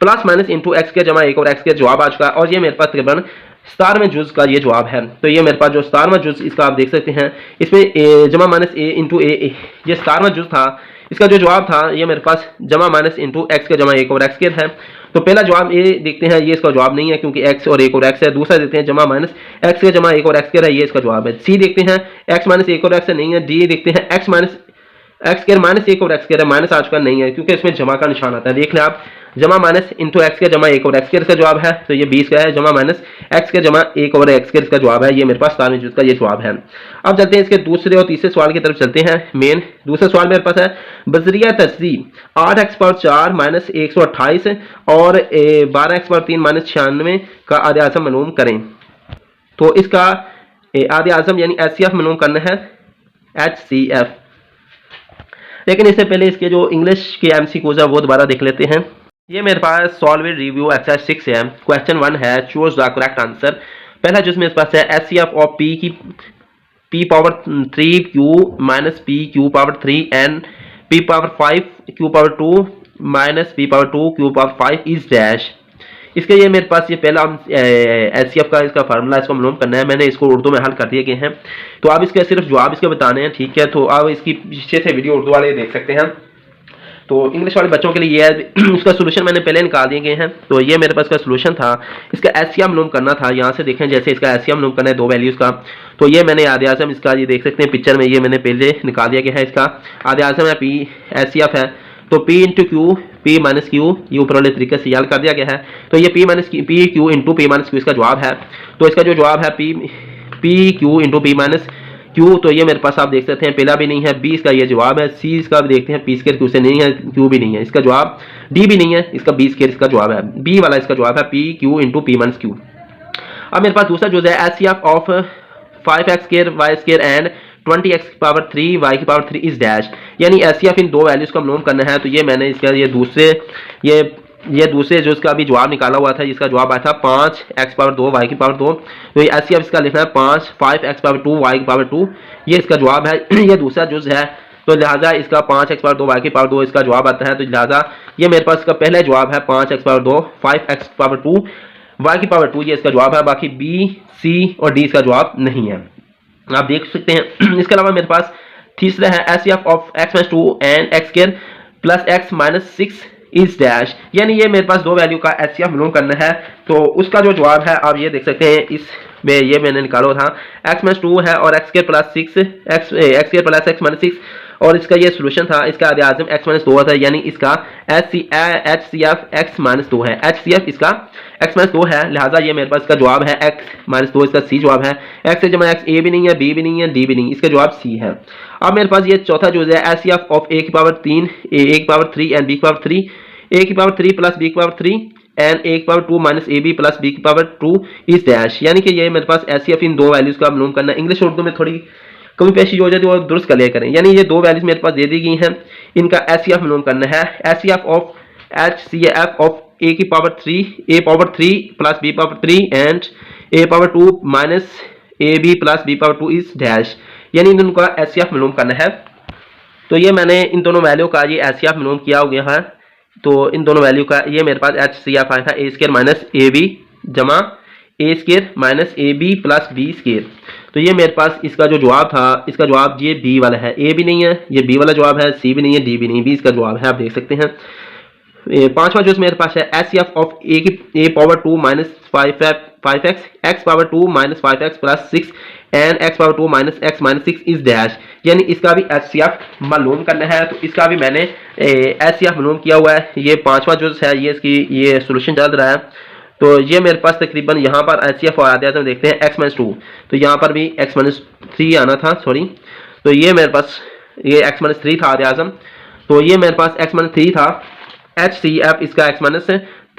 प्लस माइनस इंटू एक्स के जमा 1 और एक्स के जवाब आ चुका है, और ये मेरे पास तकरीबन स्टार में जुज का ये जवाब है। तो ये मेरे पास जो स्टार में जुज इसका आप देख सकते हैं, इसमें जमा माइनस ए इंटू ए, ये स्टार में जुज था, इसका जो जवाब था ये मेरे पास जमा माइनस इंटू एक्स के जमा 1 और एक्स के है। तो पहला जवाब ए देखते हैं, ये इसका जवाब नहीं है क्योंकि एक्स और 1 और एक्स है। दूसरा देखते हैं जमा माइनस एक्स के जमा 1 और एक्स के है, ये इसका जवाब है। सी देखते हैं एक्स माइनस 1 और एक्स नहीं है। डी देखते हैं एक्स माइनस एक्स के माइनस 1 और एक्स के माइनस आ चुका नहीं है क्योंकि इसमें जमा का निशान आता है। देख लें आप, जमा माइनस इंटू एक्स के जमा 1 और एक्स के इसका जवाब है, तो ये 20 का है। जमा माइनस एक्स के जमा 1 और एक्स के इसका जवाब है, ये मेरे पास स्टार में का ये जवाब है। अब चलते हैं इसके दूसरे और तीसरे सवाल की तरफ चलते हैं। मेन दूसरा सवाल मेरे पास है, बजरिया तजदीद 8x पावर 4 माइनस 128 और 12x पावर 3 माइनस 96 का आदे आज़म मालूम करें। तो इसका आदे आज़म यानी HCF मालूम करना है, HCF। लेकिन इससे पहले इसके जो इंग्लिश के MCQs है वो दोबारा देख लेते हैं। ये मेरे पास सॉल्व इट रिव्यू एक्सरसाइज 6 है। क्वेश्चन 1 है, चूज द करेक्ट आंसर। पहला जो मेरे पास है HCF ऑफ P की P power 3 Q minus P Q power 3 and P power 5 Q power 2 minus P power 2 Q power 5 is dash. इसके ये मेरे पास ये पहला HCF का इसका फार्मूला इसको मालूम करना है। मैंने इसको उर्दू में हल कर दिए गए हैं, तो आप इसके सिर्फ जवाब इसके बताने हैं, ठीक है। तो आप इसकी पीछे से वीडियो उर्दू वाले देख सकते हैं। तो इंग्लिश वाले बच्चों के लिए ये है। उसका सोल्यूशन मैंने पहले निकाल दिए गए हैं। तो ये मेरे पास का सोल्यूशन था। इसका एचसीएफ मालूम करना था। यहाँ से देखें, जैसे इसका एचसीएफ मालूम करना है दो वैल्यूज़ का, तो ये मैंने आधे आज़म इसका ये देख सकते हैं पिक्चर में, ये मैंने पहले निकाल दिया गया है। इसका आधे आज़म है, पी एचसीएफ है, तो P into Q, P minus Q, ये ऊपर वाले तरीके से याद कर दिया गया है। तो ये P minus P q into p minus Q इसका जवाब है। तो इसका जो जवाब है p q into p minus q, तो ये मेरे पास आप देख सकते हैं पहला भी नहीं है, बी इसका ये जवाब है, सी इसका भी देखते हैं, पी स्केयर क्यू से नहीं है, क्यू भी नहीं है, इसका जवाब डी भी नहीं है, इसका बी स्केयर इसका जवाब है, बी वाला इसका जवाब है p q into p minus q. अब मेरे पास दूसरा जो है HCF of 5x square y square and 20x की पावर 3 y की पावर 3 इज डैश, यानी एचसीएफ इन दो वैल्यूज का मालूम करना है। तो ये मैंने इसका ये दूसरे जो इसका अभी जवाब निकाला हुआ था, जिसका जवाब आया था 5x पावर 2 y की पावर 2, तो ये एचसीएफ इसका लिखना है 5x पावर 2 y की पावर 2, ये इसका जवाब है। ये दूसरा जुज है, तो लिहाजा इसका 5x पावर 2 y की पावर 2 इसका जवाब आता है। तो लिहाजा ये मेरे पास इसका पहला जवाब है 5x power 2 5x power 2 y की पावर 2, ये इसका जवाब है। बाकी बी, सी और डी इसका जवाब नहीं है, आप देख सकते हैं। इसके अलावा मेरे पास तीसरा है HCF of x minus 2 and x square plus x minus 6 is dash, यानी ये मेरे पास दो वैल्यू का एचसीएफ मालूम करना है। तो उसका जो जवाब है आप ये देख सकते हैं, इसमें ये मैंने निकाला था x माइनस 2 है और x square plus 6 x square plus x minus 6, और इसका ये सोल्यूशन था, इसका आधे आज़म x माइनस 2 था, यानी इसका एचसीएफ x माइनस 2 है, एचसीएफ इसका x माइनस 2 है। लिहाजा ये मेरे पास इसका जवाब है x माइनस 2, इसका सी जवाब है। x से जमा x, ए भी नहीं है, बी भी नहीं है, डी भी नहीं, इसका जवाब सी है। अब मेरे पास ये चौथा जो है एचसीएफ ऑफ a की पावर 3 a की पावर 3 एंड b की पावर 3, a की पावर 3 प्लस b की पावर 3 एंड a की power 2 minus ab plus b की पावर 2 इज डैश, यानी कि ये मेरे पास एचसीएफ इन दो वैल्यूज का मालूम करना है। इंग्लिश और उर्दू में थोड़ी कमी पेशी हो जाती है, वो दुरुस्त कर लिया करें। यानी ये दो वैल्यूज मेरे पास दे दी गई हैं, इनका एचसीएफ मालूम करना है। HCF of HCF of a की power 3 a power 3 plus b power 3 and a power 2 minus ab plus b power 2 is dash, यानी इन दोनों का एचसीएफ मालूम करना है। तो ये मैंने इन दोनों वैल्यू का ये एचसीएफ मालूम किया हो गया है। तो इन दोनों वैल्यू का ये मेरे पास एचसीएफ आया था a स्क्वायर माइनस ab जमा a square minus ab plus b square. तो ये मेरे पास इसका जो जवाब था, इसका जवाब ये बी वाला है, ए भी नहीं है, ये बी वाला जवाब है, सी भी नहीं है, डी भी नहीं, बी इसका जवाब है, आप देख सकते हैं। पांचवा जो मेरे पास है HCF of A power 2 minus 5x x power 2 minus 5x plus 6 and x power 2 minus x minus 6 is dash, यानी इसका भी एचसीएफ मालूम करना है। तो इसका भी मैंने एचसीएफ मालूम किया हुआ है। ये पांचवा जो है ये इसकी ये सोल्यूशन चल रहा है। तो ये मेरे पास तकरीबन यहाँ पर एचसीएफ और आते हैं, देखते हैं x माइनस 2, तो यहाँ पर भी x माइनस 3 आना था, सॉरी, तो ये मेरे पास ये x माइनस 3 था आधे आज़म, तो ये मेरे पास x माइनस 3 था। एचसीएफ इसका x माइनस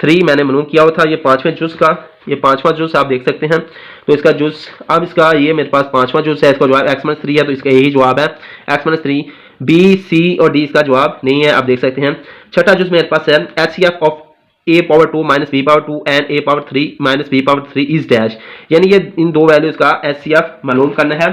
3 मैंने मालूम किया हुआ था। ये पांचवें जुज का, ये पांचवा जुज आप देख सकते हैं। तो इसका जुज, अब इसका ये मेरे पास पांचवा जुज है, इसका जवाब x माइनस 3 है, तो इसका यही जवाब है x माइनस 3, बी, सी और डी इसका जवाब नहीं है, आप देख सकते हैं। छठा जुज मेरे पास है HCF of a power 2 minus b power 2 and a power 3 minus b power 3 is dash, यानी ये इन दो वैल्यूज का एचसीएफ मालूम करना है।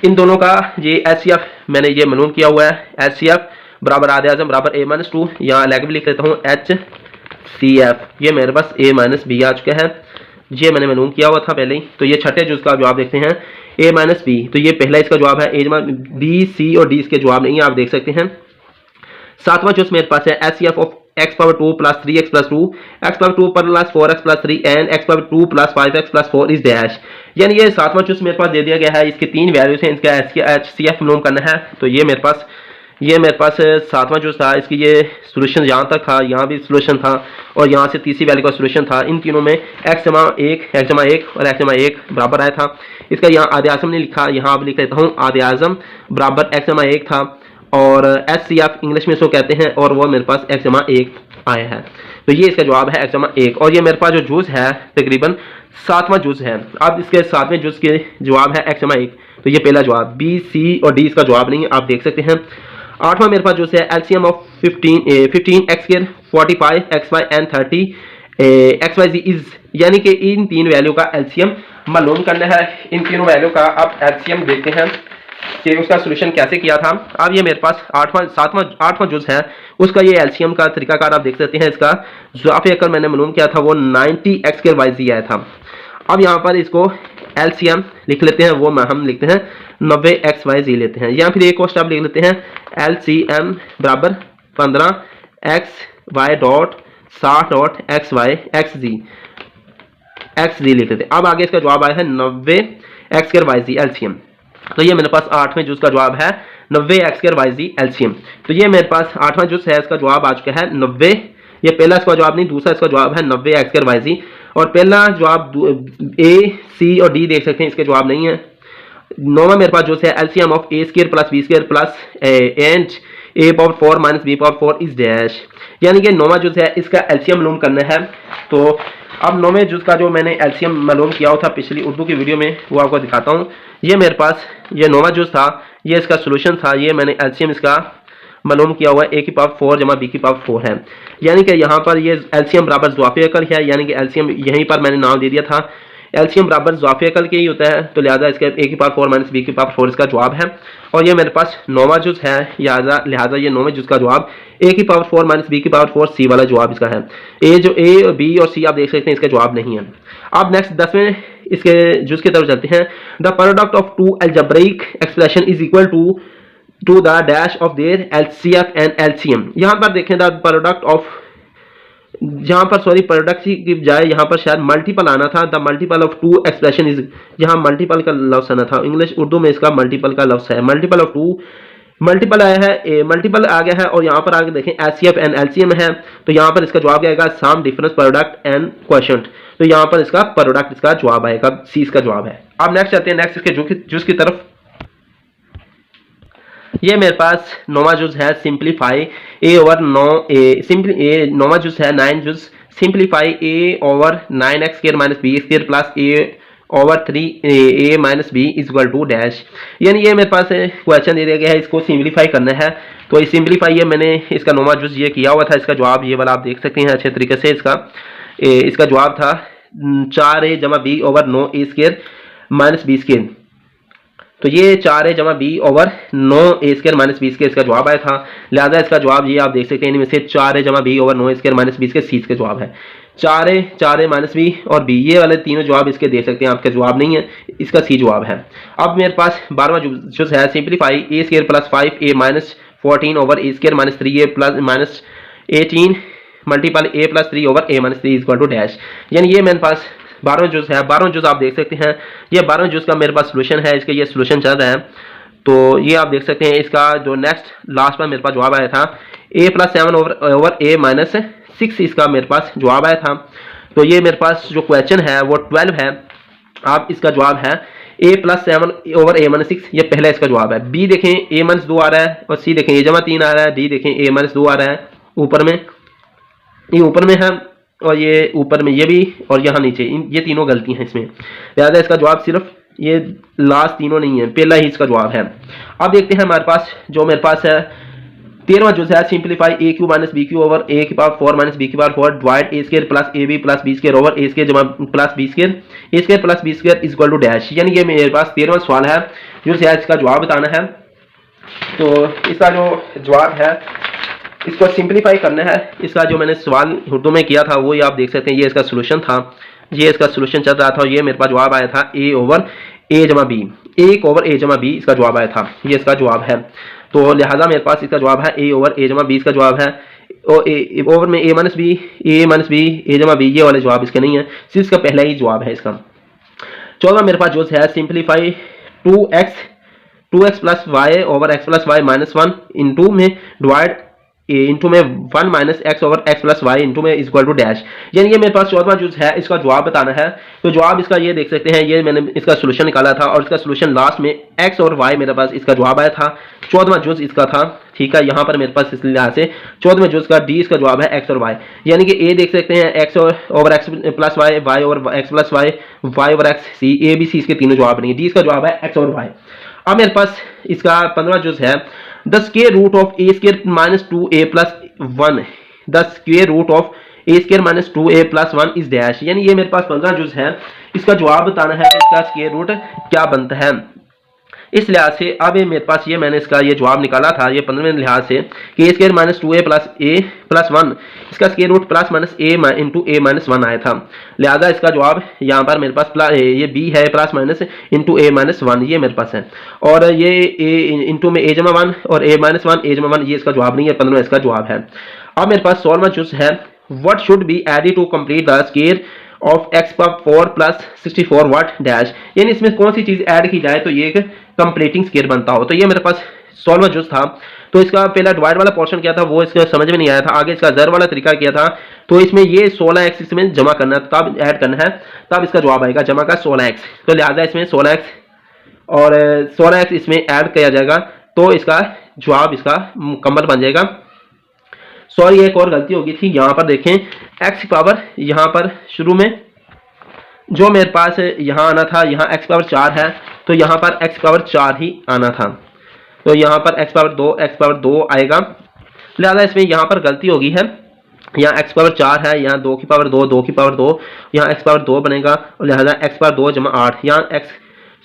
इन दोनों का ये एचसीएफ मैंने ये मालूम किया हुआ है। एचसीएफ बराबर आधे आज़म बराबर a माइनस 2, यहाँ अलग भी लिख लेता हूँ HCF, ये मेरे पास a माइनस b आ चुका है, ये मैंने मालूम किया हुआ था पहले ही। तो ये छठे जो इसका जवाब देखते हैं a माइनस b, तो ये पहला इसका जवाब है, a b, c और d इसके जवाब नहीं है, आप देख सकते हैं। सातवां जो मेरे पास है HCF of x power 2 plus 3x plus 2 x power 2 plus 4x plus 3 and x power 2 plus 5x plus 4 is dash, यानी ये सातवां चूज मेरे पास दे दिया गया है। इसके तीन वैल्यूज हैं, इसका एचसीएफ मालूम करना है। तो ये मेरे पास सातवां जो था, इसकी ये सोल्यूशन यहाँ तक था, यहाँ भी सोल्यूशन था और यहाँ से तीसरी वैल्यू का सोल्यूशन था। इन तीनों में x जमा 1 और x जमा 1 बराबर आया था। इसका यहाँ आधे आज़म नहीं लिखा, यहाँ आप लिख लेता हूँ आधे आज़म बराबर x जमा 1 था और एचसीएफ इंग्लिश में इसको कहते हैं, और वो मेरे पास x जमा 1 आया है। तो ये इसका जवाब है x जमा 1, और ये मेरे पास जो जूस है तकरीबन सातवां जूस है। अब इसके सातवें जूस के जवाब है x जमा 1, तो ये पहला जवाब, बी, सी और डी इसका जवाब नहीं है, आप देख सकते हैं। आठवां मेरे पास जो है LCM of 15 x square 45 xy and 30 xyz is, यानी कि इन तीन वैल्यू का एलसीएम मालूम करना है। इन तीनों वैल्यू का आप एलसीएम देखते हैं कि उसका सोल्यूशन कैसे किया था। अब ये मेरे पास आठवां जुज है, उसका ये एलसीएम का तरीकाकार आप देख सकते हैं। इसका ज़ाफ़े अकर मैंने मालूम किया था वो 90 x स्क्वायर yz आया था। अब यहाँ पर इसको एलसीएम लिख लेते हैं, वो हम लिखते हैं 90 xyz लेते हैं, या फिर एक और स्टेप लिख लेते हैं एलसीएम बराबर 15 x y dot 60 dot x y x z लिखते थे। अब आगे इसका जवाब आया है 90 x square y z LCM. तो ये मेरे पास 8वें जुज का जवाब है 90 x square y z LCM. तो ये मेरे पास 8वां जुज है, इसका जवाब आ चुका है 90। ये पहला इसका जवाब नहीं, दूसरा इसका जवाब है 90 एक्स स्क्वायर वाई जी। और पहला जवाब ए सी और डी देख सकते हैं, इसके जवाब नहीं है। 9वां मेरे पास जो है LCM of a square plus b square plus and a power 4 minus b power 4 is dash, यानी कि 9वां जुज है इसका एलसीएम मालूम करना है। तो अब 9वें जुज का जो मैंने एलसीएम मालूम किया हुआ था पिछली उर्दू की वीडियो में, वो आपको दिखाता हूँ। ये मेरे पास ये 9वां जुज था, ये इसका सोल्यूशन था। ये मैंने एलसीएम इसका मालूम किया हुआ है, ए की पावर 4 जमा बी की पावर 4 है, यानी कि यहाँ पर ये एलसीएम बराबर ज़ुआफ़े अकल है, यानी कि एलसीएम यहीं पर मैंने नाम दे दिया था। एलसीएम बराबर ज़ुआफ़े अकल के ही होता है, तो लिहाजा इसका ए की पावर 4 माइनस बी की पावर 4 इसका जवाब है। और ये मेरे पास 9वां जुज है, लिहाजा ये 9वें जुज का जवाब ए की पावर 4 माइनस बी की पावर 4 सी वाला जवाब इसका है। ए बी और सी आप देख सकते हैं, इसका जवाब नहीं है। अब नेक्स्ट 10वें इसके जुज की तरफ चलते हैं। The product of two algebraic expression is equal to the dash of their LCF and LCM. यहाँ पर देखें द प्रोडक्ट ऑफ, जहाँ पर सॉरी प्रोडक्ट की बजाय यहाँ पर शायद मल्टीपल आना था। The multiple of two expression is, यहाँ मल्टीपल का लफ्ज आना था, इंग्लिश उर्दू में इसका मल्टीपल का लफ्ज है। मल्टीपल ऑफ टू, मल्टीपल आया है, मल्टीपल आ गया है। और यहाँ पर आगे देखें एचसीएफ एंड एलसीएम है, तो यहाँ पर इसका जवाब आएगा sum difference product and quotient. तो यहाँ पर इसका प्रोडक्ट इसका जवाब आएगा, सी इसका जवाब है। अब नेक्स्ट चलते हैं नेक्स्ट इसके जुज की तरफ। ये मेरे पास 9वां जुज है simplify a over 9 a, simply a 9वां जुज है 9 जुज simplify a over 9 x square minus b square plus a over 3 a minus b is equal to dash, यानी ये मेरे पास क्वेश्चन दे दिया गया है, इसको सिंप्लीफाई करना है। तो ये सिंप्लीफाई ये मैंने इसका 9वां जुज ये किया हुआ था, इसका जवाब ये वाला आप देख सकते हैं अच्छे तरीके से। इसका जवाब था 4a जमा बी ओवर 9 ए स्क्वायर माइनस बी स्क्वायर। तो ये 4a जमा बी ओवर 9 ए स्क्वायर माइनस बी स्क्वायर इसका जवाब आया था। लिहाजा इसका जवाब ये आप देख सकते हैं, इनमें से 4a जमा b over 9 square minus b square c इसका जवाब है। 4a माइनस बी और बी, ये वाले तीनों जवाब इसके देख सकते हैं, आपका जवाब नहीं है, इसका सी जवाब है। अब मेरे पास 12वां जो है simplify a square plus 5a minus 14 over a square minus 3a plus minus 18 multiple a plus 3 over a minus 3 equal to dash, यानी ये मेरे पास 12वां जुज है। 12वां जुज आप देख सकते हैं, ये 12वां जुज का मेरे पास सोल्यूशन है, इसका ये सोल्यूशन चल रहा है। तो ये आप देख सकते हैं, इसका जो नेक्स्ट लास्ट पर मेरे पास जवाब आया था a plus 7 over a minus 6 इसका मेरे पास जवाब आया था। तो ये मेरे पास जो क्वेश्चन है वो 12 है। आप इसका जवाब है a plus 7 over a minus 6, ये पहला इसका जवाब है। b देखें a माइनस 2 आ रहा है, और c देखें a जमा 3 आ रहा है, d देखें a माइनस 2 आ रहा है ऊपर में, ये ऊपर में है, और ये ऊपर में ये भी, और यहाँ नीचे, ये तीनों गलती हैं इसमें। लिहाजा इसका जवाब सिर्फ ये लास्ट तीनों नहीं है, पहला ही इसका जवाब है। अब देखते हैं हमारे पास जो मेरे पास है 13वां जो है simplify a q minus b q over a की पावर 4 माइनस बी की power 4 divide a square plus a b plus b square over a square जमा plus b square a square plus b square is equal to dash, यानी कि मेरे पास 13वां सवाल है जो है इसका जवाब बताना है। तो इसका जो जवाब है इसको सिंप्लीफाई करना है। इसका जो मैंने सवाल उर्दू में किया था वो ये आप देख सकते हैं, ये इसका सोल्यूशन था, ये इसका सोल्यूशन चल रहा था, और ये मेरे पास जवाब आया था ए ओवर ए जमा बी, 1 ओवर ए जमा बी इसका जवाब आया था, ये इसका जवाब है। तो लिहाजा मेरे पास इसका जवाब है ए ओवर ए जमा बी इसका जवाब है, और ए ओवर में ए माइनस बी ए जमा बी, ये वाले जवाब इसके नहीं है, सिर्फ इसका पहला ही जवाब है इसका। 14वां मेरे पास जो है simplify 2x plus y over x plus y minus 1 into में डिवाइड इंटू में 1 minus x over x plus y into में इक्वल टू डैश, यानी ये मेरे पास 14वां जुज है, इसका जवाब बताना है। तो जवाब इसका ये देख सकते हैं, ये मैंने इसका सोल्यूशन निकाला था, और इसका सोल्यूशन लास्ट में एक्स और वाई मेरे पास इसका जवाब आया था। 14वां जुज इसका था, ठीक है, यहाँ पर मेरे पास इस लिहाज से 14वें जुज का डी इसका जवाब है एक्स और वाई, यानी कि ए देख सकते हैं x over x plus y, y over x plus y, y over x C, A B C इसके तीनों जवाब नहीं है, डी इसका जवाब है एक्स और वाई। अब मेरे पास इसका 15वां जुज है the square root of a square minus 2a plus 1, the square root of a square minus 2a plus 1 is dash, यानी ये मेरे पास 15 जुज है, इसका जवाब बताना है कि इसका स्क्वायर रूट क्या बनता है। इस लिहाज से अब ये मेरे पास ये मैंने इसका ये जवाब निकाला था ये 15वें लिहाज से कि ए स्क्वायर माइनस 2a प्लस ए प्लस 1 इसका स्क्वायर रूट प्लस माइनस ए इंटू ए माइनस 1 आया था। लिहाजा इसका जवाब यहाँ पर मेरे पास ये बी है प्लस माइनस इंटू ए माइनस 1 ये मेरे पास है। और ये ए इंटू में ए जमा 1 और ए माइनस 1 ए जमा 1 ये इसका जवाब नहीं है, 15वां इसका जवाब है। अब मेरे पास 16वां चूज है what should be added to complete the square of x power 4 plus 64 what dash, यानी इसमें कौन सी चीज ऐड की जाए तो ये एक कंप्लीटिंग स्क्वायर बनता हो। तो ये मेरे पास 16वां जूस था। तो इसका पहला डिवाइड वाला पोर्शन किया था वो इसका समझ में नहीं आया था, आगे इसका जर वाला तरीका किया था। तो इसमें ये 16x इसमें जमा करना है तब ऐड करना है तब इसका जवाब आएगा जमा का 16x। तो लिहाजा इसमें 16x और 16x इसमें ऐड किया जाएगा तो इसका जवाब इसका मुकम्मल बन जाएगा। सॉरी एक और गलती होगी थी, यहाँ पर देखें x पावर यहाँ पर शुरू में जो मेरे पास यहाँ आना था यहाँ x पावर 4 है तो यहाँ पर x पावर 4 ही आना था। तो यहाँ पर x पावर 2 आएगा, लिहाजा इसमें यहाँ पर गलती होगी है। यहाँ x पावर 4 है, यहाँ 2 की पावर 2 की पावर 2, यहाँ x पावर 2 बनेगा और लिहाजा x पावर 2 जमा 8 यहाँ x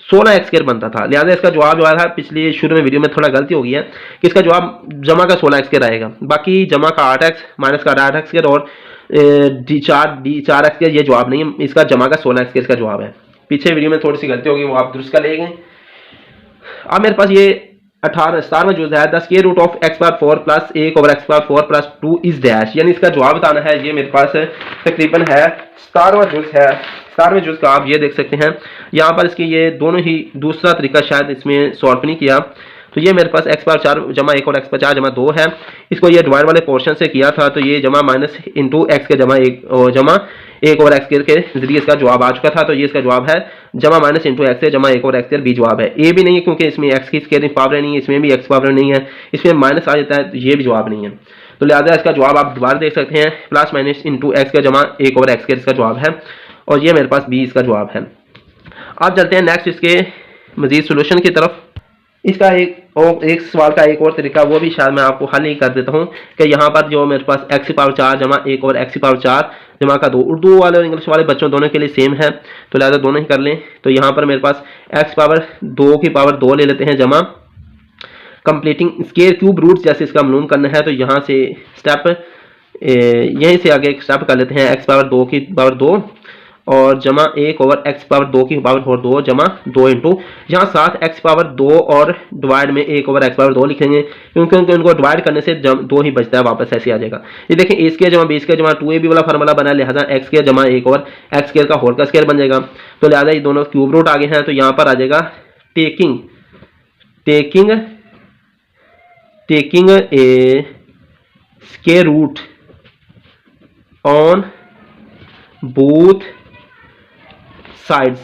16x स्क्वायर बनता था। लिहाजा इसका जवाब जो आया पिछली शुरू में वीडियो में थोड़ा गलती हो गई है कि इसका जवाब जमा का 16x स्क्वायर आएगा, बाकी जमा का 8x माइनस का 8x स्क्वायर और d4x स्क्वायर ये जवाब नहीं है, इसका जमा का 16x स्क्वायर इसका जवाब है। पीछे वीडियो में थोड़ी सी गलती होगी वो आप दुरुस्त कर लेंगे। अब मेरे पास ये 17वां जो है the square root of x power 4 plus 1 over x power 4 plus 2 is dash, यानी इसका जवाब बताना है। ये मेरे पास तकरीबन है 17वां जुज है। 17वें जुज का आप ये देख सकते हैं यहाँ पर इसके ये दोनों ही दूसरा तरीका शायद इसमें सॉल्व नहीं किया। तो ये मेरे पास x पावर 4 जमा 1 और x पावर 4 जमा 2 है, इसको ये डिवाइड वाले पोर्शन से किया था तो ये जमा माइनस इंटू एक्स के जमा 1 और एक्स के जरिए इसका जवाब आ चुका था। तो ये इसका जवाब है जमा माइनस इंटू एक्स जमा 1 और एक्स बी जवाब है। ए भी नहीं है क्योंकि इसमें एक्स की स्क्वायर पावर नहीं है, इसमें भी एक्स पावर नहीं है, इसमें माइनस आ जाता है तो ये भी जवाब नहीं है। तो लिहाजा इसका जवाब आप दोबारा देख सकते हैं प्लस माइनस इंटू एक्स का जमा 1 और एक्स इसका जवाब है और ये मेरे पास बी इसका जवाब है। अब चलते हैं नेक्स्ट इसके मजीद सोल्यूशन की तरफ। इसका एक सवाल का एक और तरीका वो भी शायद मैं आपको हल ही कर देता हूँ कि यहाँ पर जो मेरे पास x पावर 4 जमा 1 और x पावर 4 जमा का 2 उर्दू वाले और इंग्लिश वाले बच्चों दोनों के लिए सेम है तो लिहाजा दोनों ही कर लें। तो यहाँ पर मेरे पास x पावर 2 की पावर 2 ले लेते हैं जमा कंप्लीटिंग स्क्वायर क्यूब रूट जैसे इसका मालूम करना है। तो यहाँ से स्टेप यहीं से आगे एक स्टेप कर लेते हैं x पावर 2 की पावर 2 और जमा 1 ओवर x पावर 2 की पावर 2 जमा 2 इंटू यहाँ साथ x पावर 2 और डिवाइड में 1 ओवर x पावर 2 लिखेंगे क्योंकि उनको डिवाइड करने से 2 ही बचता है वापस ऐसे आ जाएगा। ये देखें ए स्क्वायर जमा बी स्क्वायर जमा 2ab वाला फार्मूला बना, लिहाजा x स्क्वायर जमा 1 ओवर x स्क्वायर का होल का स्क्वायर बन जाएगा। तो लिहाजा ये दोनों क्यूब रूट आ गए हैं तो यहाँ पर आ जाएगा taking a square root on both sides.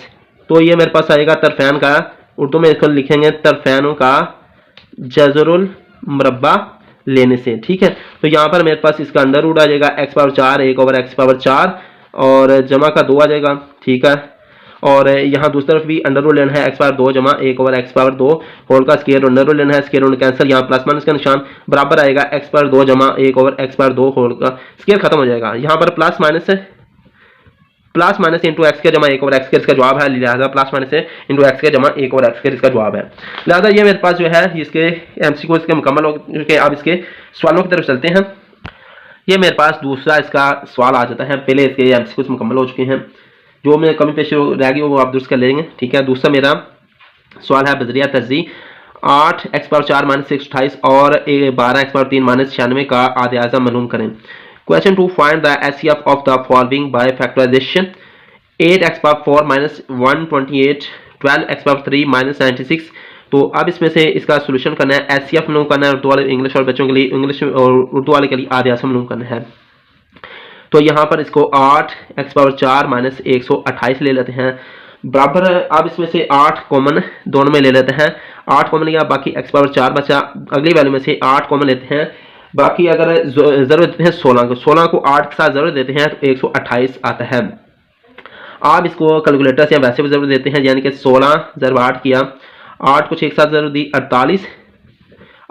तो ये मेरे पास आएगा तरफैन का, उर्दू में इसको लिखेंगे तरफैनों का जजरुल मुरब्बा लेने से, ठीक है। तो यहाँ पर मेरे पास इसका अंडर रूट आ जाएगा x power 4 1 over x power 4 और जमा का 2 आ जाएगा, ठीक है। और यहाँ दूसरी तरफ भी अंडर रूट लेना है x पावर 2 जमा 1 ओवर x पावर 2 होल का स्क्वायर अंडर रूट लेना है, स्क्वायर रूट कैंसिल, यहाँ प्लस माइनस का निशान बराबर आएगा x पावर 2 जमा 1 ओवर x पावर 2 होल का स्क्वायर खत्म हो जाएगा। यहाँ पर प्लस माइनस इंटू एक्स के जमा 1 ओवर एक्स इसका जवाब है, लिहाजा प्लस माइनस इंटू एक्स के जमा 1 ओवर एक्स इसका जवाब है। लिहाजा ये मेरे पास जो है इसके एमसीक्यू इसके मुकम्मल हो चुके। अब इसके सवालों की तरफ चलते हैं। ये मेरे पास दूसरा इसका सवाल आ जाता है, पहले इसके एमसीक्यू मुकम्मल हो चुके हैं, जो मैं कमी पेश रह गई वो आप दुरुस्त कर लेंगे, ठीक है। दूसरा मेरा सवाल है बजरिया तर्जी 8 x पावर 4 माइनस 628 और 12 x पावर 3 माइनस 96 का आदियाजा मालूम करें। Question to find the HCF of the following by factorization 8x power 4 minus 128 12x power 3 minus 96। तो अब इसमें से इसका सोल्यूशन करना है, HCF मालूम करना है उर्दू वाले इंग्लिश वाले बच्चों के लिए, इंग्लिश और उर्दू वाले के लिए आदियाजा मालूम करना है। तो यहाँ पर इसको 8x पावर 4 माइनस 128 ले लेते हैं बराबर। अब इसमें से 8 कॉमन दोनों में ले लेते हैं, 8 कॉमन लिया, बाकी x पावर 4 बचा, अगली वैल्यू में से 8 कॉमन लेते हैं, बाकी अगर जरूरत देते हैं 16 को 8 के साथ जरूरत देते हैं तो 128 आता है। आप इसको कैलकुलेटर से वैसे भी जरूरत देते हैं, यानी कि 16 × 8 किया, 8 को एक साथ जरूरत दी 48,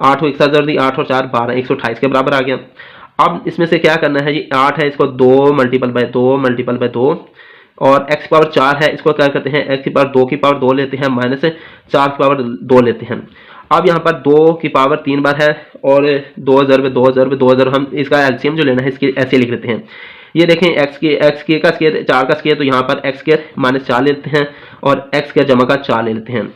8 को एक साथ जरूरत दी 8 और 4 12 128 के बराबर आ गया। अब इसमें से क्या करना है, ये 8 है, इसको 2 × 2 × 2 और x की पावर 4 है, इसको क्या करते हैं x की पावर 2 की पावर 2 लेते हैं माइनस 4 की पावर 2 लेते हैं। अब यहाँ पर 2 की पावर 3 बार है और 2 हम इसका एलसीएम जो लेना है इसके ऐसे लिख लेते हैं। ये देखें x का स्केयर 4 का स्केयर, तो यहाँ पर x स्केयर माइनस 4 लेते हैं और x स्केयर जमा का 4 ले लेते हैं।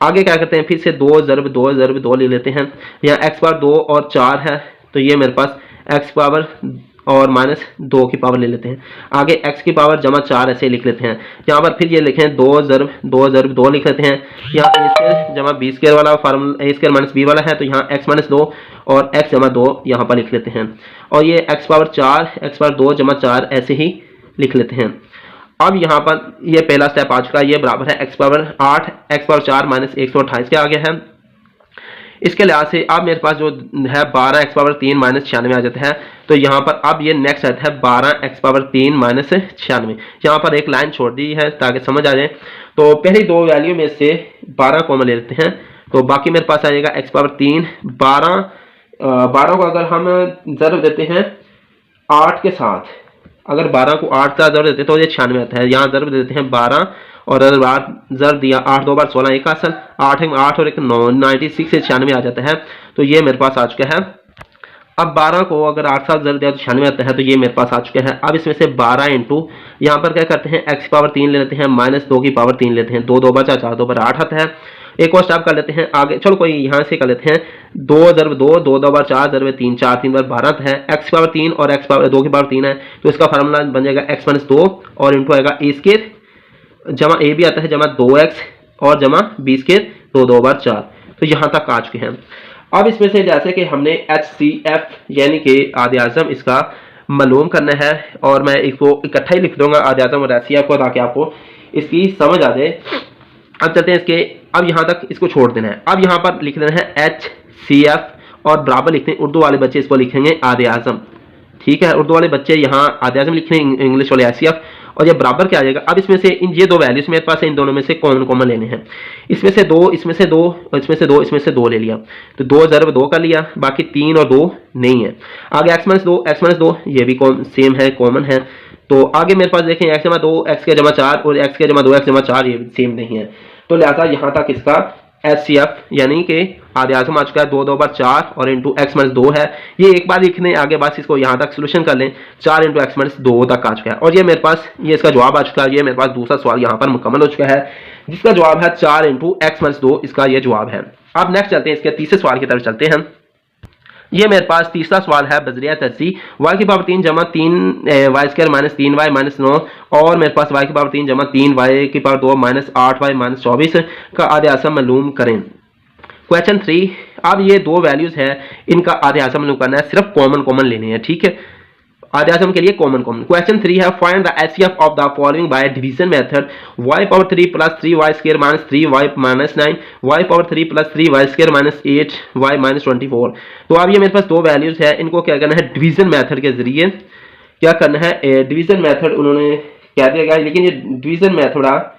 आगे क्या करते हैं, फिर से 2 ले लेते हैं। यहाँ x पावर 2 और 4 है, तो ये मेरे पास x पावर और माइनस 2 की पावर ले लेते हैं। आगे x की पावर जमा 4 ऐसे लिख लेते हैं। यहाँ पर फिर ये लिखें 2 लिख लेते हैं। यहाँ a स्क्वायर जमा b स्क्वायर वाला formula a square minus b वाला है, तो यहाँ x माइनस 2 और x जमा 2 यहाँ पर लिख लेते हैं। और ये x पावर 4 x पावर 2 जमा 4 ऐसे ही लिख लेते हैं। अब यहाँ पर ये पहला स्टेप आ चुका है, ये बराबर है x power 8 x power 4 minus 128 के आ गया है। इसके लिहाज से अब मेरे पास जो है 12 x पावर 3 माइनस 96 आ जाता है। तो यहाँ पर अब ये नेक्स्ट आता है 12 x पावर 3 माइनस 96। यहाँ पर एक लाइन छोड़ दी है ताकि समझ आ जाए। तो पहली दो वैल्यू में से 12 कॉमन ले लेते हैं, तो बाकी मेरे पास आ जाएगा x पावर 3 12 को अगर हम ज़रूर देते हैं 8 के साथ, अगर 12 को 8 का ज़रूर देते हैं तो ये 96 आता है। यहाँ ज़रूर देते हैं 12 और अगर 8 ज़रूर दिया 8 2 बार 16 एक असल 8 और एक 9 96 से 96 आ जाता है। तो ये मेरे पास आ चुका है। अब 12 को अगर 8 साथ ज़रूर दिया तो 96 आता है, तो ये मेरे पास आ चुका है। अब इसमें से 12 इंटू यहाँ पर क्या करते हैं x की पावर 3 ले लेते हैं माइनस 2 की पावर 3 लेते हैं। 2 2 बार 4 2 बार 8 आता है। एक और स्टेप कर लेते हैं आगे, चलो कोई यहाँ से कर लेते हैं 2 ज़रूर 2 2 बार 4 ज़रूर 3 4 3 बार 12 आता है। x की पावर 3 और x पावर 2 की पावर 3 है, तो इसका फार्मूला बन जाएगा x माइनस 2 और इंटू आएगा a स्क्वायर जमा a भी आता है जमा 2x और जमा b स्क्वायर 2 2 बार 4। तो यहाँ तक आ चुके हैं। अब इसमें से जैसे कि हमने HCF यानी कि आदि आज़म इसका मालूम करना है, और मैं इसको इकट्ठा ही लिख दूंगा आदि आज़म और HCF को, ताकि आपको इसकी समझ आ जाए। अब चलते हैं इसके, अब यहाँ तक इसको छोड़ देना है। अब यहाँ पर लिख देना है HCF और बराबर लिखते हैं उर्दू वाले बच्चे इसको लिखेंगे आदि आज़म। ठीक है, उर्दू वाले बच्चे यहाँ आदि आज़म लिख रहे हैं, इंग्लिश वाले HCF, और ये बराबर क्या आ जाएगा। अब इसमें से ये दो वैल्यूज मेरे पास है, इन दोनों में से कॉमन लेने हैं। इसमें से 2 इसमें से 2 इसमें से 2 इसमें से 2 ले लिया, तो 2 ज़रूर 2 कर लिया, बाकी 3 और 2 नहीं है। आगे x माइनस 2 ये भी सेम है, कॉमन है। तो आगे मेरे पास देखें x जमा 2 x के जमा 4 और x के जमा 2 x जमा 4 ये सेम नहीं है। तो लिहाजा यहाँ तक इसका HCF यानी कि आदि आज़म आ चुका है। 2 2 बार 4 और इंटू x माइनस 2 है। ये एक बार लिखने आगे बस इसको यहाँ तक सोल्यूशन कर लें, 4 इंटू x माइनस 2 तक आ चुका है। और ये मेरे पास ये इसका जवाब आ चुका है। ये मेरे पास दूसरा सवाल यहाँ पर मुकम्मल हो चुका है, जिसका जवाब है 4 इंटू x माइनस 2, इसका ये जवाब है। अब नेक्स्ट चलते हैं, इसके तीसरे सवाल की तरफ चलते हैं। ये मेरे पास तीसरा सवाल है बजरिया तरजीह y की पावर 3 जमा 3 Y square minus 3y minus 9, और मेरे पास y की पावर 3 जमा 3y की पावर 2 माइनस 8y माइनस 24 का आदि आज़म मालूम करें। क्वेश्चन 3। अब ये दो वैल्यूज है, इनका आदि आज़म मालूम करना है, सिर्फ कॉमन लेने हैं। ठीक है, आदि आज़म के लिए कॉमन। क्वेश्चन 3 है, find the HCF of the following by division method y power 3 plus 3y square minus 3y minus 9 y power 3 plus 3y square minus 8y minus 24। तो अब ये मेरे पास दो वैल्यूज है, इनको क्या करना है, डिवीजन मेथड के जरिए क्या करना है। डिवीजन मेथड उन्होंने क्या दिया गया, लेकिन ये डिवीजन मेथड